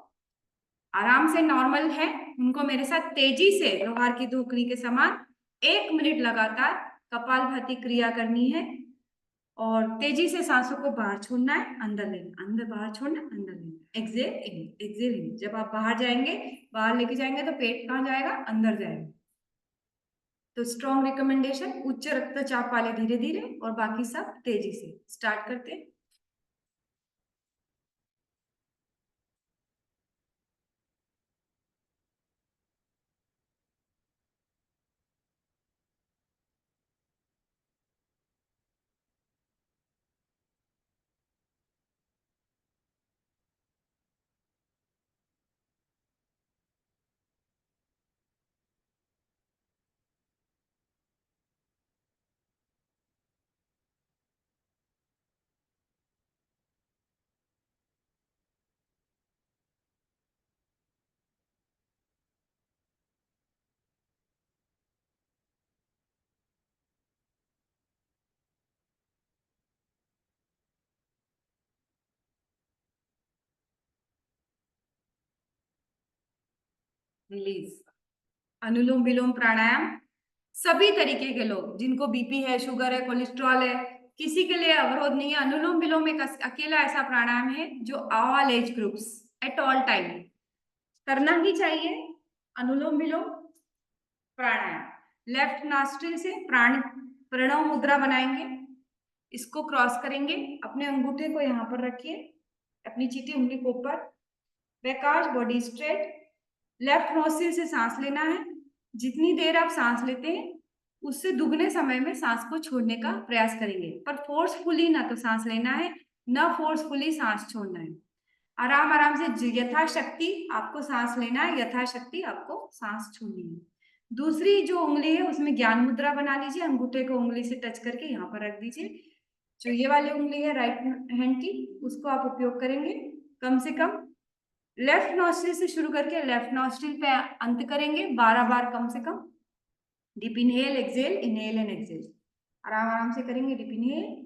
आराम से नॉर्मल है, उनको मेरे साथ तेजी से लोहार की धूकनी के समान 1 मिनट लगातार कपालभाति क्रिया करनी है। और तेजी से सांसों को बाहर छोड़ना है, अंदर लेना, अंदर बाहर छोड़ना, अंदर लेना, एक्सेल इन, एक्सेल इन। जब आप बाहर जाएंगे, बाहर लेके जाएंगे तो पेट कहाँ जाएगा, अंदर जाएगा। तो स्ट्रॉन्ग रिकमेंडेशन उच्च रक्तचाप वाले धीरे धीरे और बाकी सब तेजी से स्टार्ट करते हैं। रिलीज। अनुलोम विलोम प्राणायाम सभी तरीके के लोग जिनको बीपी है, शुगर है, कोलेस्ट्रॉल है, किसी के लिए अवरोध नहीं है। अनुलोम विलोम एक अकेला ऐसा प्राणायाम है जो all age groups at all time करना ही चाहिए। अनुलोम विलोम प्राणायाम। लेफ्ट नॉस्ट्रिल से प्रणव मुद्रा बनाएंगे, इसको क्रॉस करेंगे, अपने अंगूठे को यहाँ पर रखिए, अपनी चीटी उंगली को ऊपर, बैकाश बॉडी स्ट्रेट। लेफ्ट नोस्ट्रिल से सांस लेना है। जितनी देर आप सांस लेते हैं उससे दुगने समय में सांस को छोड़ने का प्रयास करेंगे, पर फोर्सफुली ना तो सांस लेना है, ना फोर्सफुली सांस छोड़ना है। आराम आराम से यथाशक्ति आपको सांस लेना है, यथाशक्ति आपको सांस छोड़नी है। दूसरी जो उंगली है उसमें ज्ञान मुद्रा बना लीजिए, अंगूठे को उंगली से टच करके यहाँ पर रख दीजिए। जो ये वाली उंगली है राइट हैंड की, उसको आप उपयोग करेंगे कम से कम लेफ्ट नॉस्ट्रिल से शुरू करके लेफ्ट नॉस्ट्रिल पे अंत करेंगे 12 बार कम से कम। Deep inhale exhale, inhale and exhale, आराम आराम से करेंगे। डीप इनहेल,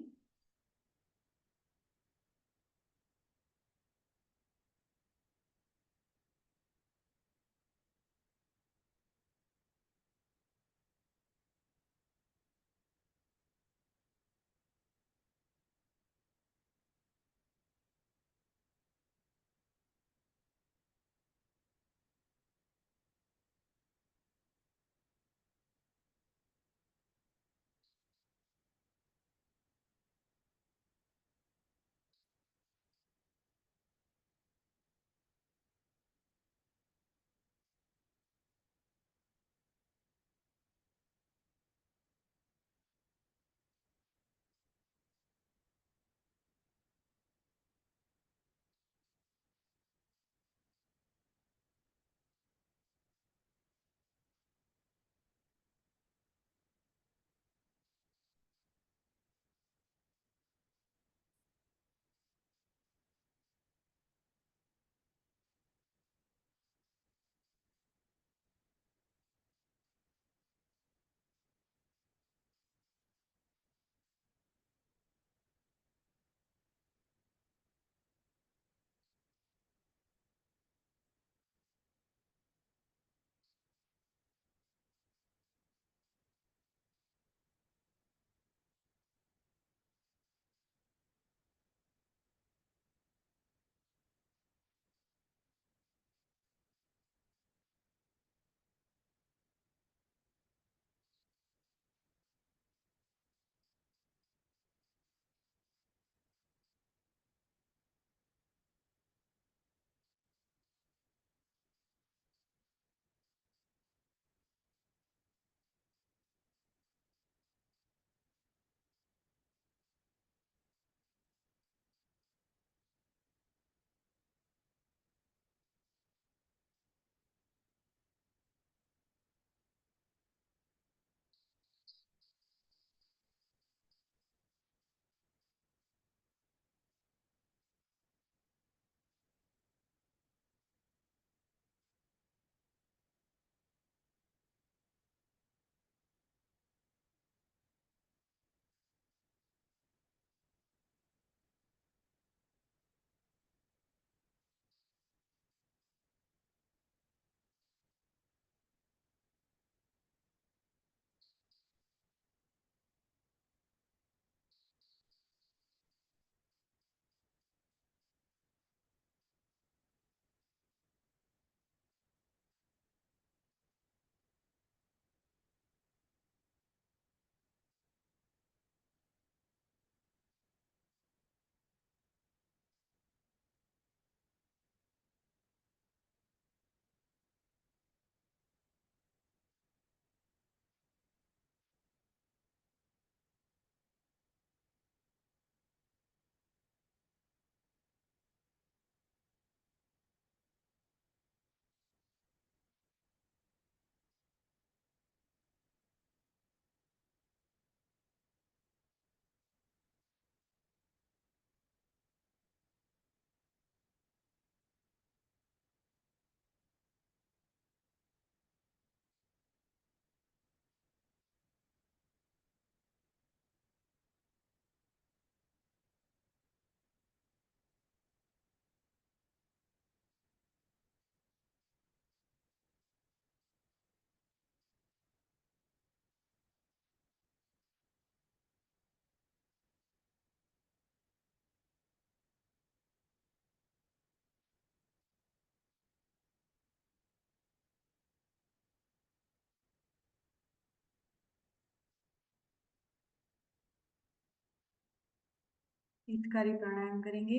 हितकारी प्राणायाम करेंगे।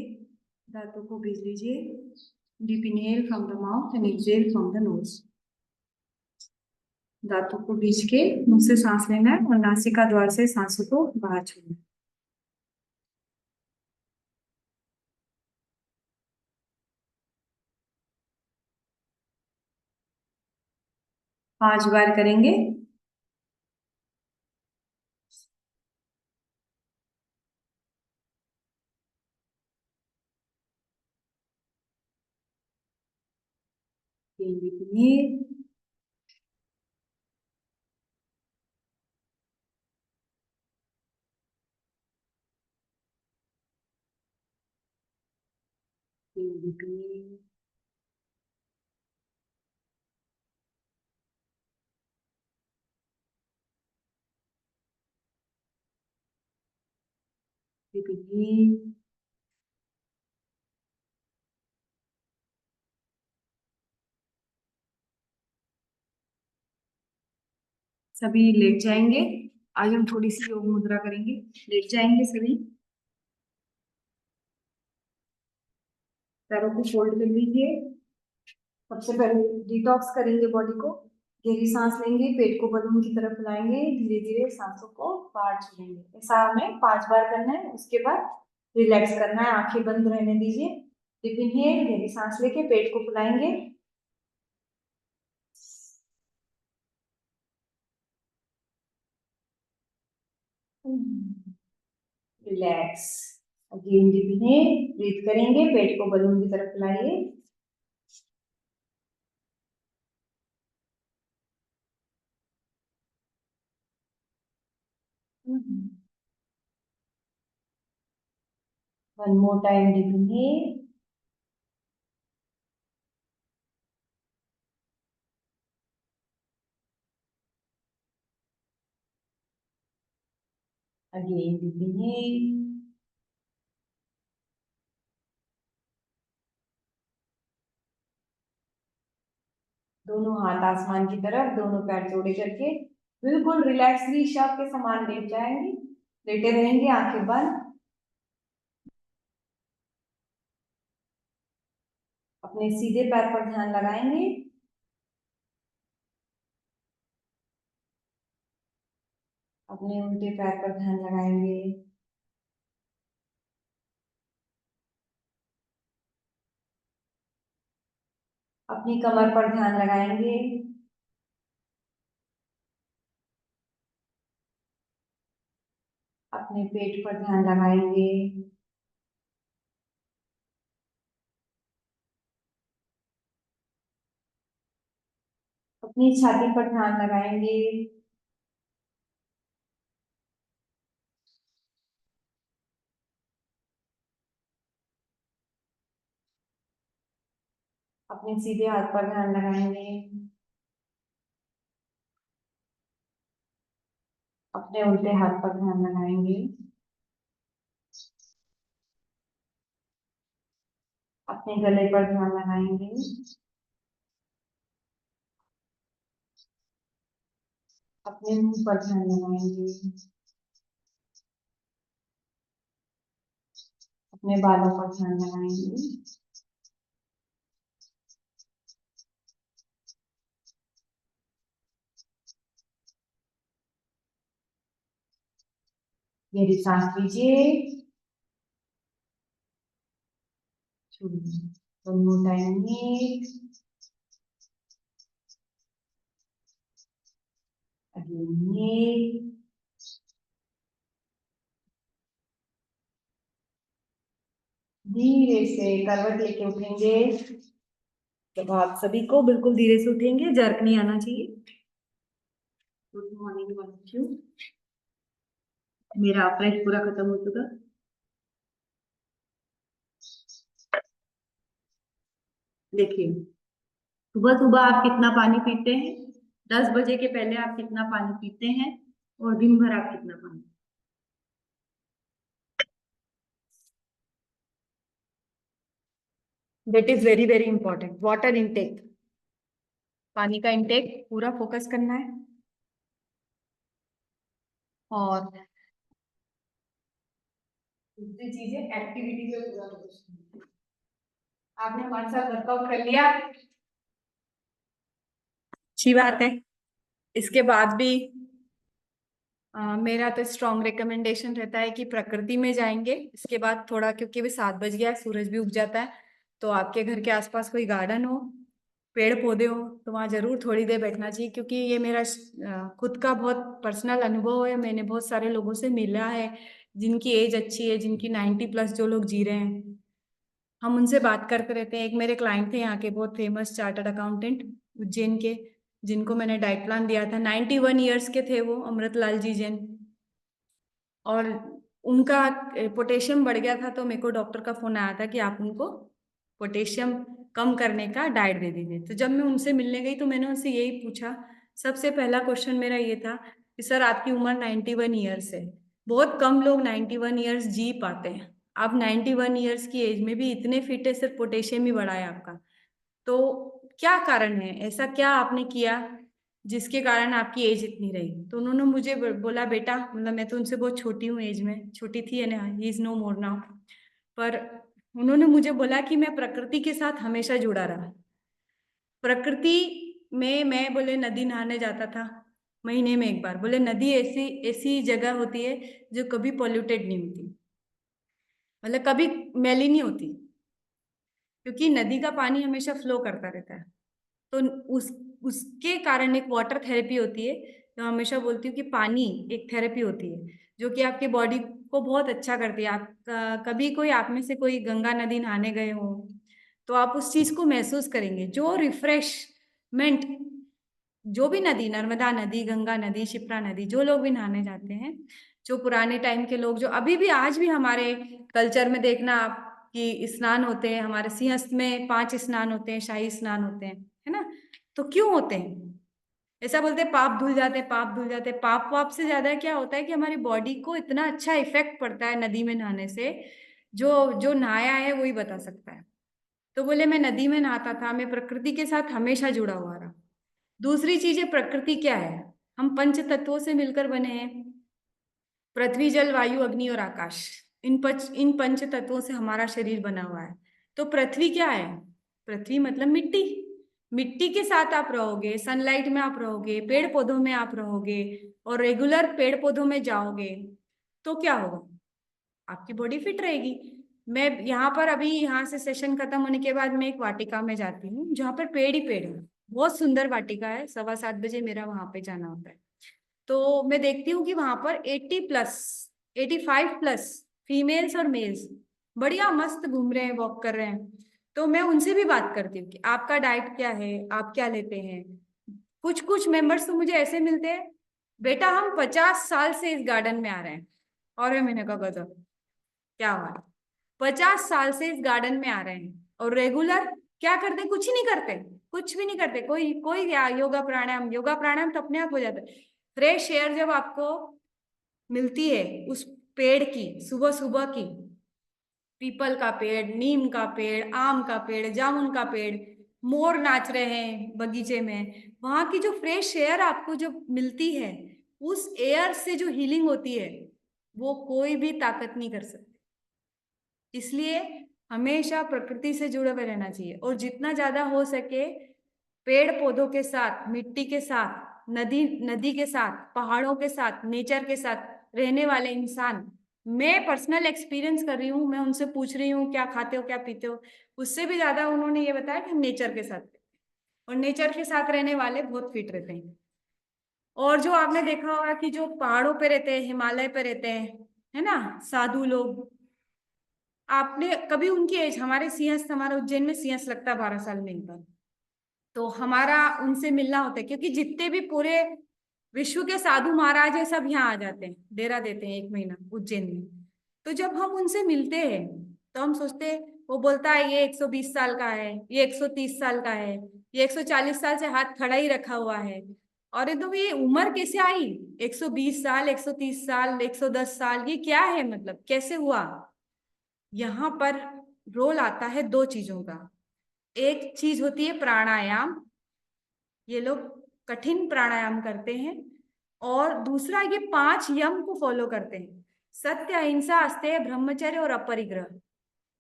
दांतों को बीज लीजिए। Deep inhale from the mouth and exhale from the nose. दांतों को बीज के मुंह से सांस लेना है और नासिका द्वार से सांसों को बाहर छोड़ना है। 5 बार करेंगे। सभी लेट जाएंगे। आज हम थोड़ी सी योग मुद्रा करेंगे। लेट जाएंगे सभी। पैरों को फोल्ड कर लीजिए। सबसे पहले डिटॉक्स करेंगे बॉडी को। गहरी सांस लेंगे, पेट को बलून की तरफ फैलाएंगे, धीरे धीरे सांसों को बाहर छोड़ेंगे। ऐसा हमें 5 बार करना है। उसके बाद रिलैक्स करना है, आंखें बंद रहने दीजिए। डीप इनहेल, गहरी सांस लेके पेट को फुलाएंगे। Relax. Again deep inhale, breathe करेंगे, पेट को बलून की तरफ फैलाइए। One more time, deep inhale. Again, deep inhale. दोनों हाथ आसमान की तरफ, दोनों पैर जोड़े करके बिल्कुल रिलैक्सली शव के समान लेट जाएंगे। लेटे रहेंगे, आंखें बंद। अपने सीधे पैर पर ध्यान लगाएंगे। अपने उल्टे पैर पर ध्यान लगाएंगे। अपनी कमर पर ध्यान लगाएंगे। अपने पेट पर ध्यान लगाएंगे। अपनी छाती पर ध्यान लगाएंगे। अपने सीधे हाथ पर ध्यान लगाएंगे। अपने उल्टे हाथ पर ध्यान लगाएंगे। अपने गले पर ध्यान लगाएंगे। अपने मुंह पर ध्यान लगाएंगे। अपने बालों पर ध्यान लगाएंगे। गहरी सांस लीजिए। छोड़िए। one more time, inhale. Again, inhale. धीरे से करवट लेके उठेंगे। जब आप सभी को बिल्कुल धीरे से उठेंगे, जर्क नहीं आना चाहिए। Good morning all of you. मेरा फ्रेश पूरा खत्म हो चुका। देखिए, सुबह सुबह आप कितना पानी पीते हैं, 10 बजे के पहले आप कितना पानी पीते हैं, और दिन भर आप कितना पानी। That is very very important. Water intake, पानी का इनटेक पूरा फोकस करना है। और दूसरी चीज है एक्टिविटी पे पूरा फोकस। आपने हमारे साथ वर्कआउट कर लिया, अच्छी बात है। इसके बाद भी मेरा तो स्ट्रॉन्ग रिकमेंडेशन रहता है कि प्रकृति में जाएंगे। इसके बाद थोड़ा, क्योंकि अभी 7 बज गया है, सूरज भी उग जाता है, तो आपके घर के आसपास कोई गार्डन हो, पेड़ पौधे हो, तो वहां जरूर थोड़ी देर बैठना चाहिए। क्योंकि ये मेरा खुद का बहुत पर्सनल अनुभव है। मैंने बहुत सारे लोगों से मिला है जिनकी एज अच्छी है, जिनकी 90+ जो लोग जी रहे हैं, हम उनसे बात करते रहते हैं। एक मेरे क्लाइंट थे यहाँ के बहुत फेमस चार्टर्ड अकाउंटेंट उज्जैन के, जिनको मैंने डाइट प्लान दिया था, 91 ईयर्स के थे वो, अमृतलाल जी जैन। और उनका पोटेशियम बढ़ गया था, तो मेरे को डॉक्टर का फोन आया था कि आप उनको पोटेशियम कम करने का डाइट दे दीजिए। तो जब मैं उनसे मिलने गई तो मैंने उनसे यही पूछा। सबसे पहला क्वेश्चन मेरा ये था कि सर, आपकी उम्र 91 ईयर्स है, बहुत कम लोग 91 ईयर्स जी पाते हैं, आप 91 ईयर्स की एज में भी इतने फिट है, सिर्फ पोटेशियम ही बढ़ा है आपका, तो क्या कारण है, ऐसा क्या आपने किया जिसके कारण आपकी एज इतनी रही? तो उन्होंने मुझे बोला, बेटा, मतलब मैं तो उनसे बहुत छोटी हूँ, एज में छोटी थी, he is no more now, पर उन्होंने मुझे बोला कि मैं प्रकृति के साथ हमेशा जुड़ा रहा। प्रकृति में मैं, बोले, नदी नहाने जाता था महीने में एक बार। बोले नदी ऐसी ऐसी जगह होती है जो कभी पॉल्यूटेड नहीं होती, मतलब कभी मैली नहीं होती, क्योंकि नदी का पानी हमेशा फ्लो करता रहता है। तो उस उसके कारण एक वाटर थेरेपी होती है। तो हमेशा बोलती हूँ कि पानी एक थेरेपी होती है जो कि आपके बॉडी को बहुत अच्छा करती है। आप कभी कोई आप में से कोई गंगा नदी नहाने गए हो तो आप उस चीज को महसूस करेंगे, जो रिफ्रेशमेंट। जो भी नदी, नर्मदा नदी, गंगा नदी, शिप्रा नदी, जो लोग भी नहाने जाते हैं, जो पुराने टाइम के लोग, जो अभी भी आज भी हमारे कल्चर में देखना आप कि स्नान होते हैं, हमारे सिंहस्थ में 5 स्नान होते हैं, शाही स्नान होते हैं, है ना? तो क्यों होते हैं? ऐसा बोलते हैं पाप धुल जाते हैं, पाप धुल जाते हैं। पाप वाप से ज्यादा क्या होता है कि हमारी बॉडी को इतना अच्छा इफेक्ट पड़ता है नदी में नहाने से, जो जो नहाया है वही बता सकता है। तो बोले मैं नदी में नहाता था, मैं प्रकृति के साथ हमेशा जुड़ा हुआ रहा। दूसरी चीज है, प्रकृति क्या है? हम पंच तत्वों से मिलकर बने हैं, पृथ्वी, जल, वायु, अग्नि और आकाश। इन पंच तत्वों से हमारा शरीर बना हुआ है। तो पृथ्वी क्या है? पृथ्वी मतलब मिट्टी। मिट्टी के साथ आप रहोगे, सनलाइट में आप रहोगे, पेड़ पौधों में आप रहोगे, और रेगुलर पेड़ पौधों में जाओगे, तो क्या होगा? आपकी बॉडी फिट रहेगी। मैं यहाँ पर अभी, यहाँ से सेशन खत्म होने के बाद मैं एक वाटिका में जाती हूँ जहाँ पर पेड़ ही पेड़ है, बहुत सुंदर वाटिका है। 7:15 बजे मेरा वहां पे जाना होता है। तो मैं देखती हूँ कि वहां पर 80+, 85+ फीमेल्स और मेल्स बढ़िया मस्त घूम रहे हैं, वॉक कर रहे हैं। तो मैं उनसे भी बात करती हूँ कि आपका डाइट क्या है, आप क्या लेते हैं। कुछ कुछ मेंबर्स तो मुझे ऐसे मिलते हैं, बेटा हम 50 साल से इस गार्डन में आ रहे हैं। और मैंने कहा गजब, क्या हुआ? 50 साल से इस गार्डन में आ रहे हैं और रेगुलर क्या करते? कुछ ही नहीं करते, कुछ भी नहीं करते। कोई कोई क्या योगा प्राणायाम, योगा प्राणायाम तो अपने आप हो जाता है। फ्रेश एयर जब आपको मिलती है उस पेड़ की, सुबह सुबह की, पीपल का पेड़, नीम का पेड़, आम का पेड़, जामुन का पेड़, मोर नाच रहे हैं बगीचे में, वहां की जो फ्रेश एयर आपको जो मिलती है, उस एयर से जो हीलिंग होती है, वो कोई भी ताकत नहीं कर सकती। इसलिए हमेशा प्रकृति से जुड़े हुए रहना चाहिए, और जितना ज्यादा हो सके पेड़ पौधों के साथ, मिट्टी के साथ, नदी नदी के साथ, पहाड़ों के साथ, नेचर के साथ रहने वाले इंसान, मैं पर्सनल एक्सपीरियंस कर रही हूँ, मैं उनसे पूछ रही हूँ क्या खाते हो, क्या पीते हो, उससे भी ज्यादा उन्होंने ये बताया कि हम नेचर के साथ, और नेचर के साथ रहने वाले बहुत फिट रहते हैं। और जो आपने देखा होगा कि जो पहाड़ों पे रहते हैं, हिमालय पे रहते हैं, है ना, साधु लोग, आपने कभी उनकी एज, हमारे सिंहस्थ, हमारे उज्जैन में सिंहस्थ लगता है 12 साल में एक बार, तो हमारा उनसे मिलना होता है, क्योंकि जितने भी पूरे विश्व के साधु महाराज है सब यहाँ आ जाते हैं, डेरा देते हैं 1 महीना उज्जैन में। तो जब हम उनसे मिलते हैं तो हम सोचते हैं, वो बोलता है ये 120 साल का है, ये 130 साल का है, ये 140 साल से हाथ खड़ा ही रखा हुआ है। और ये तो ये उम्र कैसे आई? 120 साल, 130 साल, 110 साल, ये क्या है, मतलब कैसे हुआ? यहाँ पर रोल आता है दो चीजों का। एक चीज होती है प्राणायाम, ये लोग कठिन प्राणायाम करते हैं, और दूसरा ये 5 यम को फॉलो करते हैं। सत्य, अहिंसा, अस्तेय, ब्रह्मचर्य और अपरिग्रह।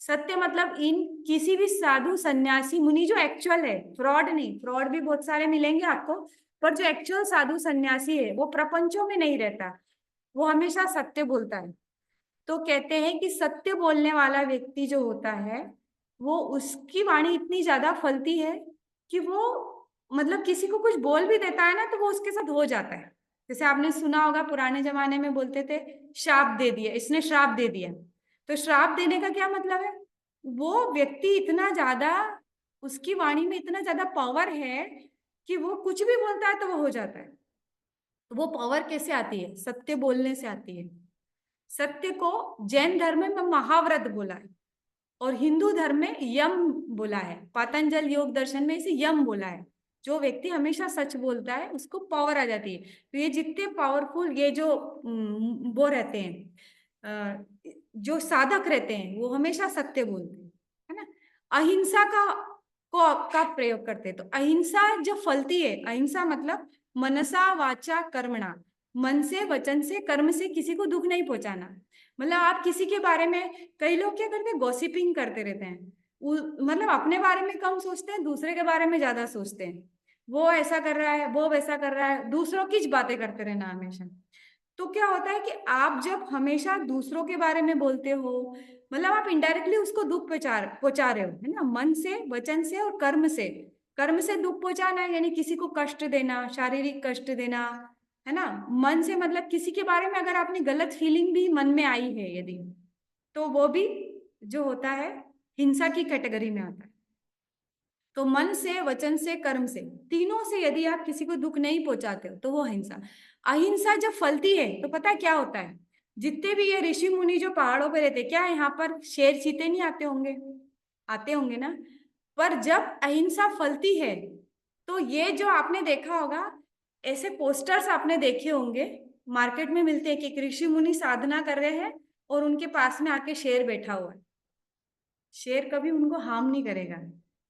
सत्य मतलब इन किसी भी साधु सन्यासी मुनि जो एक्चुअल है, फ्रॉड नहीं, फ्रॉड भी बहुत सारे मिलेंगे आपको, पर जो एक्चुअल साधु सन्यासी है वो प्रपंचों में नहीं रहता, वो हमेशा सत्य बोलता है। तो कहते हैं कि सत्य बोलने वाला व्यक्ति जो होता है वो, उसकी वाणी इतनी ज्यादा फलती है कि वो मतलब किसी को कुछ बोल भी देता है ना तो वो उसके साथ हो जाता है। जैसे आपने सुना होगा पुराने जमाने में बोलते थे श्राप दे दिया, इसने श्राप दे दिया। तो श्राप देने का क्या मतलब है? वो व्यक्ति इतना ज्यादा, उसकी वाणी में इतना ज्यादा पावर है कि वो कुछ भी बोलता है तो वो हो जाता है। तो वो पावर कैसे आती है? सत्य बोलने से आती है। सत्य को जैन धर्म में महाव्रत बोला है और हिंदू धर्म में यम बोला है, पतंजल योग दर्शन में इसे यम बोला है। जो व्यक्ति हमेशा सच बोलता है उसको पावर आ जाती है। तो ये जितने पावरफुल ये जो वो रहते हैं, जो साधक रहते हैं वो हमेशा सत्य बोलते हैं, है ना। अहिंसा का प्रयोग करते हैं। तो अहिंसा जो फलती है, अहिंसा मतलब मनसा वाचा कर्मणा, मन से, वचन से, कर्म से किसी को दुख नहीं पहुंचाना। मतलब आप किसी के बारे में, कई लोग क्या करते हैं, गॉसिपिंग करते रहते हैं। मतलब अपने बारे में कम सोचते हैं, दूसरे के बारे में ज्यादा सोचते हैं। वो ऐसा कर रहा है, वो वैसा कर रहा है, दूसरों की बातें करते रहना हमेशा। तो क्या होता है कि आप जब हमेशा दूसरों के बारे में बोलते हो, मतलब आप इनडायरेक्टली उसको दुख पहुंचा रहे हो, है ना, मन से, वचन से और कर्म से। कर्म से दुख पहुंचाना यानी किसी को कष्ट देना, शारीरिक कष्ट देना, है ना। मन से मतलब किसी के बारे में अगर आपने गलत फीलिंग भी मन में आई है यदि, तो वो भी जो होता है हिंसा की कैटेगरी में आता है। तो मन से, वचन से, कर्म से, तीनों से यदि आप किसी को दुख नहीं पहुंचाते हो तो वो अहिंसा। अहिंसा जब फलती है तो पता है क्या होता है? जितने भी ये ऋषि मुनि जो पहाड़ों पे रहते, क्या यहाँ पर शेर चीते नहीं आते होंगे? आते होंगे ना। पर जब अहिंसा फलती है तो ये जो आपने देखा होगा, ऐसे पोस्टर्स आपने देखे होंगे, मार्केट में मिलते हैं कि एक ऋषि मुनि साधना कर रहे हैं और उनके पास में आके शेर बैठा हुआ है। शेर कभी उनको हार्म नहीं करेगा।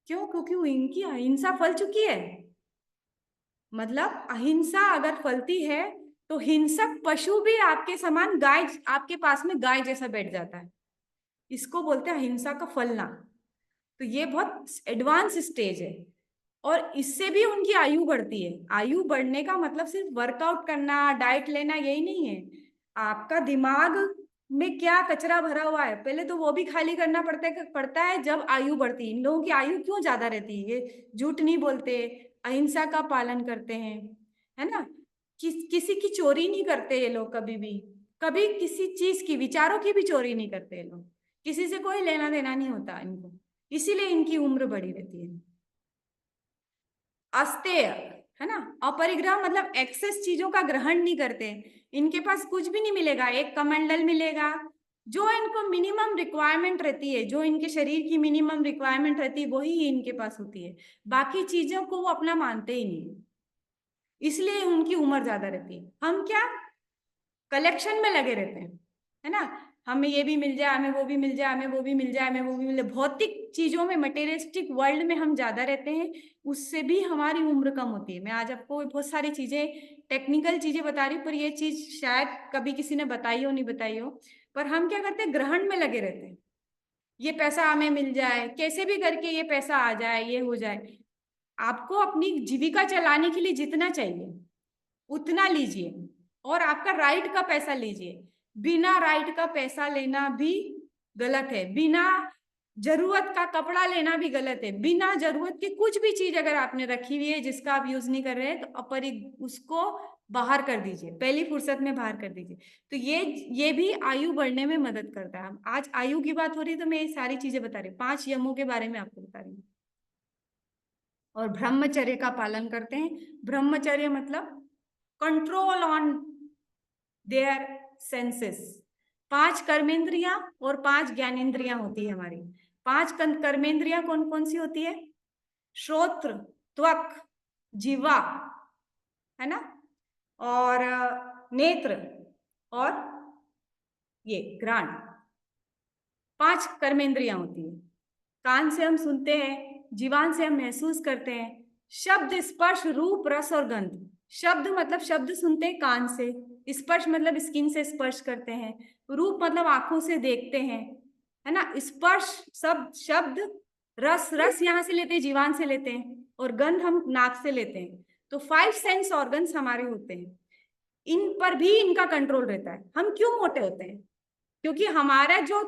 क्यों? क्योंकि इनकी अहिंसा फल चुकी है। मतलब अहिंसा अगर फलती है तो हिंसक पशु भी आपके समान, गाय आपके पास में गाय जैसा बैठ जाता है। इसको बोलते हैं अहिंसा का फलना। तो ये बहुत एडवांस स्टेज है और इससे भी उनकी आयु बढ़ती है। आयु बढ़ने का मतलब सिर्फ वर्कआउट करना, डाइट लेना यही नहीं है। आपका दिमाग में क्या कचरा भरा हुआ है पहले तो वो भी खाली करना पड़ता है जब आयु बढ़ती है। इन लोगों की आयु क्यों ज्यादा रहती है? ये झूठ नहीं बोलते, अहिंसा का पालन करते हैं, है ना। किसी की चोरी नहीं करते ये लोग, कभी भी, कभी किसी चीज की, विचारों की भी चोरी नहीं करते ये लोग। किसी से कोई लेना देना नहीं होता इनको, इसीलिए इनकी उम्र बड़ी रहती है। अस्तेय, है ना। अपरिग्रह मतलब एक्सेस चीजों का ग्रहण नहीं करते। इनके पास कुछ भी नहीं मिलेगा, एक कमंडल मिलेगा, जो इनको मिनिमम रिक्वायरमेंट रहती है, जो इनके शरीर की मिनिमम रिक्वायरमेंट रहती है वही इनके पास होती है। बाकी चीजों को वो अपना मानते ही नहीं, इसलिए उनकी उम्र ज्यादा रहती है। हम क्या कलेक्शन में लगे रहते हैं, है ना। हमें ये भी मिल जाए, हमें वो भी मिल जाए, हमें वो भी मिल जाए, हमें वो भी मिल जाए, भौतिक चीजों में, मटेरियलिस्टिक वर्ल्ड में हम ज्यादा रहते हैं। उससे भी हमारी उम्र कम होती है। मैं आज आपको बहुत सारी चीजें, टेक्निकल चीजें बता रही हूँ, पर ये चीज शायद कभी किसी ने बताई हो, नहीं बताई हो। पर हम क्या करते हैं, ग्रहण में लगे रहते हैं। ये पैसा हमें मिल जाए, कैसे भी करके ये पैसा आ जाए, ये हो जाए। आपको अपनी जीविका चलाने के लिए जितना चाहिए उतना लीजिए और आपका राइट का पैसा लीजिए। बिना राइट का पैसा लेना भी गलत है, बिना जरूरत का कपड़ा लेना भी गलत है। बिना जरूरत की कुछ भी चीज अगर आपने रखी हुई है जिसका आप यूज नहीं कर रहे हैं तो उसको बाहर कर दीजिए, पहली फुर्सत में बाहर कर दीजिए। तो ये भी आयु बढ़ने में मदद करता है। आज आयु की बात हो रही है तो मैं ये सारी चीजें बता रही हूँ, 5 यमों के बारे में आपको बता रही हूँ। और ब्रह्मचर्य का पालन करते हैं। ब्रह्मचर्य मतलब कंट्रोल ऑन देयर सेंसेस। 5 कर्मेंद्रियां और 5 ज्ञानेंद्रियां होती है हमारी। 5 कर्मेंद्रियां कौन कौन सी होती है? श्रोत्र, त्वक, जीवा, है ना, और नेत्र, और ये घ्राण। 5 कर्मेंद्रियां होती है। कान से हम सुनते हैं, जीवान से हम महसूस करते हैं, शब्द, स्पर्श, रूप, रस और गंध। शब्द मतलब शब्द सुनते हैं कान से, स्पर्श मतलब स्किन से स्पर्श करते हैं, रूप मतलब आंखों से देखते हैं, है ना। स्पर्श सब शब्द, रस, रस यहाँ से लेते हैं, जीवान से लेते हैं, और गंध हम नाक से लेते हैं। तो 5 सेंस ऑर्गन्स हमारे होते हैं, इन पर भी इनका कंट्रोल रहता है। हम क्यों मोटे होते हैं? क्योंकि हमारा जो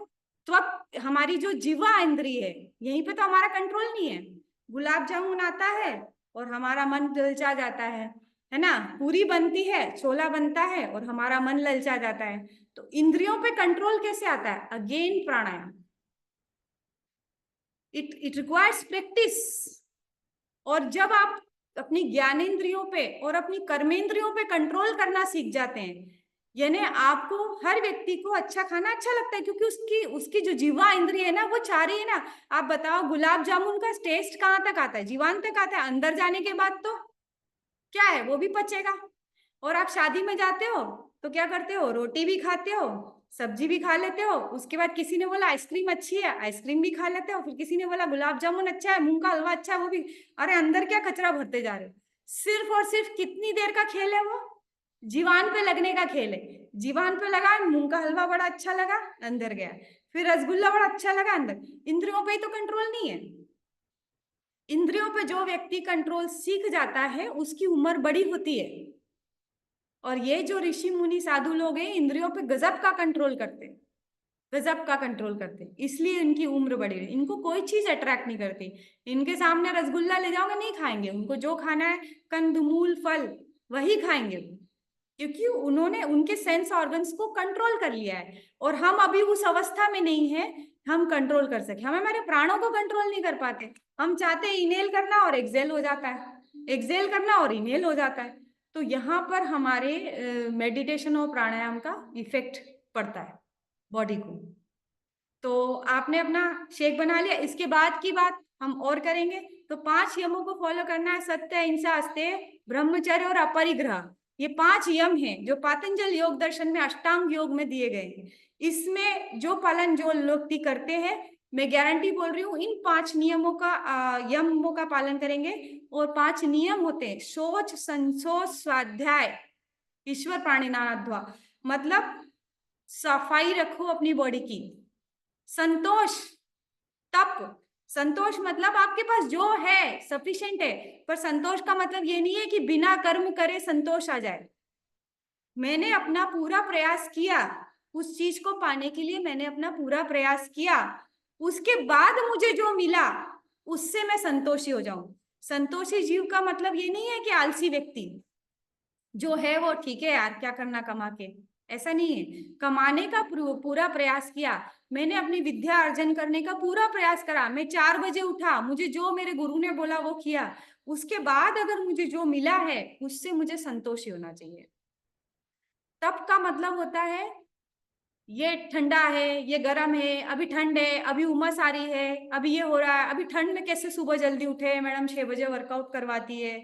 त्वक, हमारी जो जीवा इंद्री है, यहीं पे तो हमारा कंट्रोल नहीं है। गुलाब जामुन आता है और हमारा मन ललचा जाता है ना। पूरी बनती है, छोला बनता है और हमारा मन ललचा जाता है। तो इंद्रियों पे कंट्रोल कैसे आता है? Again pranayama. It requires practice. और जब आप अपनी ज्ञानेंद्रियों पे और अपनी कर्मेंद्रियों पे कंट्रोल करना सीख जाते हैं, यानी आपको, हर व्यक्ति को अच्छा खाना अच्छा लगता है, क्योंकि उसकी उसकी जो जीवा इंद्रिय है ना, वो चाह रही है ना। आप बताओ, गुलाब जामुन का टेस्ट कहाँ तक आता है? जीवान तक आता है। अंदर जाने के बाद तो क्या है, वो भी पचेगा। और आप शादी में जाते हो तो क्या करते हो? रोटी भी खाते हो, सब्जी भी खा लेते हो, उसके बाद किसी ने बोला आइसक्रीम अच्छी है, आइसक्रीम भी खा लेते हो, फिर किसी ने बोला गुलाब जामुन अच्छा है, मूंग का हलवा अच्छा है, वो भी। अरे अंदर क्या कचरा भरते जा रहे हो? सिर्फ और सिर्फ कितनी देर का खेल है वो? जीवान पे लगने का खेल है। जीवान पे लगा, मूंग का हलवा बड़ा अच्छा लगा, अंदर गया। फिर रसगुल्ला बड़ा अच्छा लगा, अंदर। इंद्रियों पे ही तो कंट्रोल नहीं है। इंद्रियों पे जो व्यक्ति कंट्रोल सीख जाता है, उसकी उम्र बड़ी होती है। और ये जो ऋषि मुनि साधु लोग हैं, इंद्रियों पे गजब का कंट्रोल करते हैं, गजब का कंट्रोल करते हैं, इसलिए इनकी उम्र बड़ी है। इनको कोई चीज अट्रैक्ट नहीं करती। इनके सामने रसगुल्ला ले जाओगे, नहीं खाएंगे। उनको जो खाना है, कंदमूल, फल, वही खाएंगे, क्योंकि उन्होंने उनके सेंस ऑर्गन्स को कंट्रोल कर लिया है। और हम अभी उस अवस्था में नहीं है हम कंट्रोल कर सके। हम हमारे प्राणों को कंट्रोल नहीं कर पाते। हम चाहते हैं इनहेल करना और एक्सेल हो जाता है, एक्सेल करना और इनहेल हो जाता है। तो यहाँ पर हमारे मेडिटेशन और प्राणायाम का इफेक्ट पड़ता है बॉडी को। तो आपने अपना शेक बना लिया, इसके बाद की बात हम और करेंगे। तो 5 यमों को फॉलो करना है। सत्य, अहिंसा, अस्तेय, ब्रह्मचर्य और अपरिग्रह। ये 5 यम हैं जो पातंजल योग दर्शन में अष्टांग योग में दिए गए हैं। इसमें जो पालन जो लोग करते हैं, मैं गारंटी बोल रही हूँ, इन 5 नियमों का यमों का पालन करेंगे। और 5 नियम होते हैं: शौच, संतोष, स्वाध्याय, ईश्वर प्राणिनाध्वा। मतलब सफाई रखो अपनी बॉडी की। संतोष, तप। संतोष मतलब आपके पास जो है सफिशिएंट है। पर संतोष का मतलब ये नहीं है कि बिना कर्म करे संतोष आ जाए। मैंने अपना पूरा प्रयास किया, उस चीज को पाने के लिए मैंने अपना पूरा प्रयास किया, उसके बाद मुझे जो मिला उससे मैं संतोषी हो जाऊं। संतोषी जीव का मतलब ये नहीं है कि आलसी व्यक्ति जो है वो ठीक है यार, क्या करना कमा के, ऐसा नहीं है। कमाने का पूरा प्रयास किया, मैंने अपनी विद्या अर्जन करने का पूरा प्रयास करा। मैं 4 बजे उठा, मुझे जो मेरे गुरु ने बोला वो किया, उसके बाद अगर मुझे जो मिला है उससे मुझे संतोषी होना चाहिए। तप का मतलब होता है ये ठंडा है, ये गर्म है, अभी ठंड है, अभी उमस आ रही है, अभी ये हो रहा है, अभी ठंड में कैसे सुबह जल्दी उठे, मैडम 6 बजे वर्कआउट करवाती है।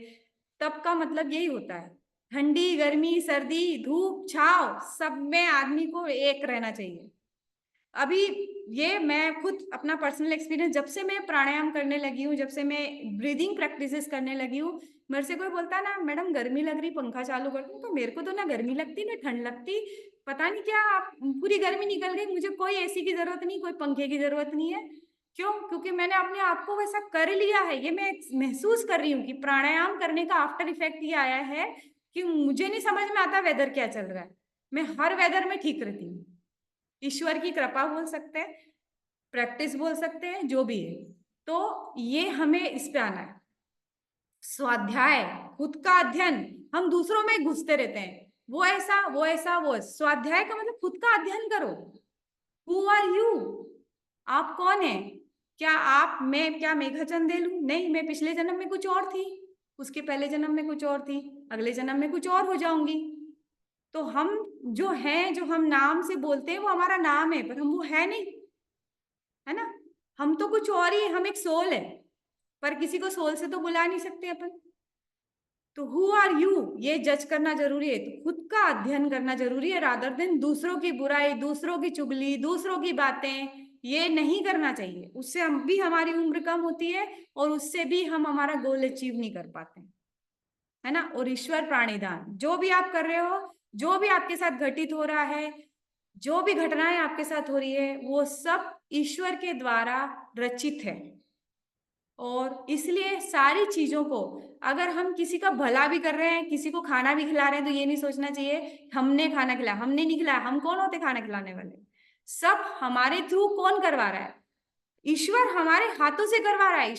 तप का मतलब यही होता है। ठंडी, गर्मी, सर्दी, धूप, छाव, सब में आदमी को एक रहना चाहिए। अभी ये मैं खुद अपना पर्सनल एक्सपीरियंस, जब से मैं प्राणायाम करने लगी हूँ, जब से मैं ब्रीदिंग प्रैक्टिसेस करने लगी हूँ, मेरे से कोई बोलता ना मैडम गर्मी लग रही, पंखा चालू कर दूं, तो मेरे को तो ना गर्मी लगती ना ठंड लगती। पता नहीं क्या, आप पूरी गर्मी निकल गई, मुझे कोई एसी की जरूरत नहीं, कोई पंखे की जरूरत नहीं है। क्यों? क्योंकि मैंने अपने आप को वैसा कर लिया है। ये मैं महसूस कर रही हूँ कि प्राणायाम करने का आफ्टर इफेक्ट ये आया है कि मुझे नहीं समझ में आता वेदर क्या चल रहा है, मैं हर वेदर में ठीक रहती हूँ। ईश्वर की कृपा बोल सकते हैं, प्रैक्टिस बोल सकते हैं, जो भी है। तो ये हमें इस पे आना है। स्वाध्याय, खुद का अध्ययन। हम दूसरों में घुसते रहते हैं, वो ऐसा, वो ऐसा, वो। स्वाध्याय का मतलब खुद का अध्ययन करो। Who are you? आप कौन है? क्या आप, मैं क्या मेघा चंदेल हूं? नहीं, मैं पिछले जन्म में कुछ और थी, उसके पहले जन्म में कुछ और थी, अगले जन्म में कुछ और हो जाऊंगी। तो हम जो हैं, जो हम नाम से बोलते हैं, वो हमारा नाम है, पर हम वो है नहीं, है ना। हम तो कुछ और ही, हम एक सोल है, पर किसी को सोल से तो बुला नहीं सकते अपन। तो हु आर यू, ये जज करना जरूरी है। तो खुद का अध्ययन करना जरूरी है, रादर देन दूसरों की बुराई, दूसरों की चुगली, दूसरों की बातें। ये नहीं करना चाहिए, उससे हम भी, हमारी उम्र कम होती है और उससे भी हम हमारा गोल अचीव नहीं कर पाते, है ना। और ईश्वर प्राणिदान, जो भी आप कर रहे हो, जो भी आपके साथ घटित हो रहा है, जो भी घटनाएं आपके साथ हो रही है, वो सब ईश्वर के द्वारा रचित है। और इसलिए सारी चीजों को, अगर हम किसी का भला भी कर रहे हैं, किसी को खाना भी खिला रहे हैं, तो ये नहीं सोचना चाहिए हमने खाना खिलाया, हमने नहीं खिलाया, हम कौन होते खाना खिलाने वाले। सब हमारे थ्रू कौन करवा रहा है? ईश्वर हमारे हाथों से करवा रहा है।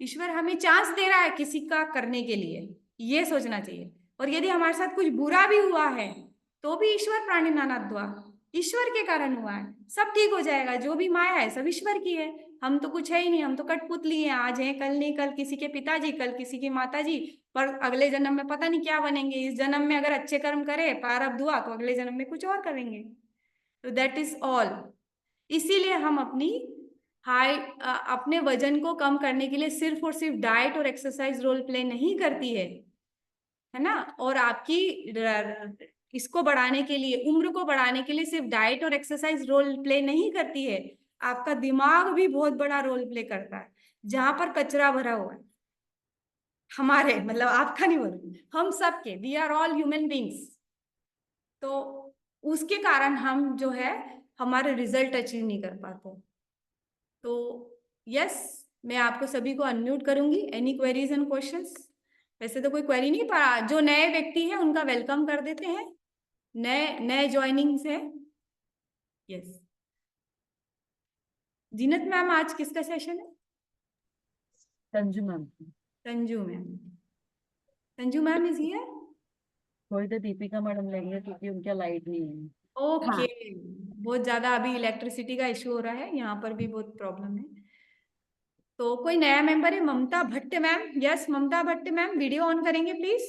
ईश्वर हमें चांस दे रहा है किसी का करने के लिए, ये सोचना चाहिए। और यदि हमारे साथ कुछ बुरा भी हुआ है, तो भी ईश्वर प्राणी नानात हुआ, ईश्वर के कारण हुआ है, सब ठीक हो जाएगा। जो भी माया है सब ईश्वर की है, हम तो कुछ है ही नहीं, हम तो कठपुतली हैं, आज हैं कल नहीं, कल किसी के पिताजी, कल किसी की माताजी, पर अगले जन्म में पता नहीं क्या बनेंगे। इस जन्म में अगर अच्छे कर्म करे, प्रारब्ध हुआ, तो अगले जन्म में कुछ और करेंगे। तो दैट इज ऑल। इसीलिए हम अपने वजन को कम करने के लिए सिर्फ और सिर्फ डाइट और एक्सरसाइज रोल प्ले नहीं करती है ना। और आपकी इसको बढ़ाने के लिए, उम्र को बढ़ाने के लिए सिर्फ डाइट और एक्सरसाइज रोल प्ले नहीं करती है, आपका दिमाग भी बहुत बड़ा रोल प्ले करता है। जहां पर कचरा भरा हुआ है, हमारे मतलब आपका नहीं बोल रही, हम सबके, we are all human beings, तो उसके कारण हम जो है हमारे रिजल्ट अचीव नहीं कर पाते। तो यस, मैं आपको सभी को अनम्यूट करूंगी। Any queries and questions? वैसे तो कोई क्वेरी नहीं, पर जो नए व्यक्ति हैं उनका वेलकम कर देते हैं, नए नए ज्वाइनिंग्स है। यस, जीनत मैम आज किसका सेशन है? Sanju ma'am. Sanju ma'am. Sanju ma'am is here? थोड़ी देर दीपिका मैडम लेंगे क्योंकि उनका लाइट नहीं है। ओके। बहुत ज्यादा अभी इलेक्ट्रिसिटी का इशू हो रहा है, यहाँ पर भी बहुत प्रॉब्लम है। तो कोई नया मेंबर है? Mamta Bhatt ma'am. Yes, Mamta Bhatt ma'am, video on करेंगे please.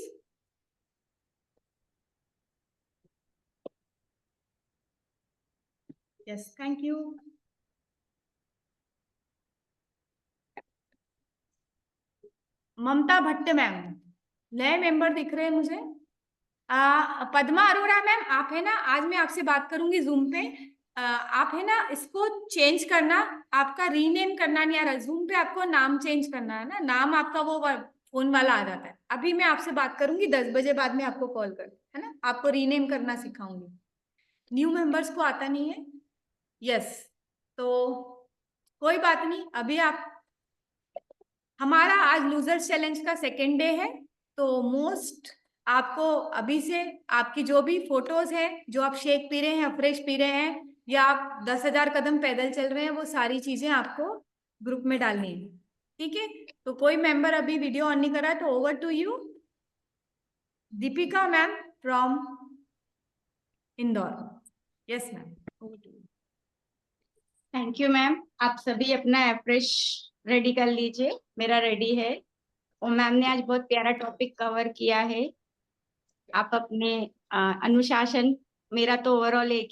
Yes, thank you. Mamta Bhatt ma'am, नए मेंबर दिख रहे हैं मुझे। पद्मा अरोड़ा मैम, आप है ना, आज मैं आपसे बात करूंगी जूम पे। आप है ना, इसको चेंज करना, आपका रीनेम करना नहीं आ रहा। जूम पे आपको नाम चेंज करना है ना, नाम आपका वो फोन वाला आ जाता है। अभी मैं आपसे बात करूंगी 10 बजे बाद में आपको कॉल कर, है ना, आपको रीनेम करना सिखाऊंगी। न्यू मेंबर्स को आता नहीं है। यस, तो कोई बात नहीं। अभी आप, हमारा आज लूजर्स चैलेंज का सेकेंड डे है, तो मोस्ट आपको अभी से आपकी जो भी फोटोज है, जो आप शेक पी रहे हैं, फ्रेश पी रहे हैं, या आप 10,000 कदम पैदल चल रहे हैं, वो सारी चीजें आपको ग्रुप में डालनी है। ठीक है, तो कोई मेंबर अभी वीडियो ऑन नहीं कर रहा है, तो over to you Deepika ma'am from Indore. Yes ma'am, over to you. Thank you ma'am. आप सभी अपना एफ्रेश रेडी कर लीजिए, मेरा रेडी है। और मैम ने आज बहुत प्यारा टॉपिक कवर किया है। आप अपने अनुशासन, मेरा तो ओवरऑल एक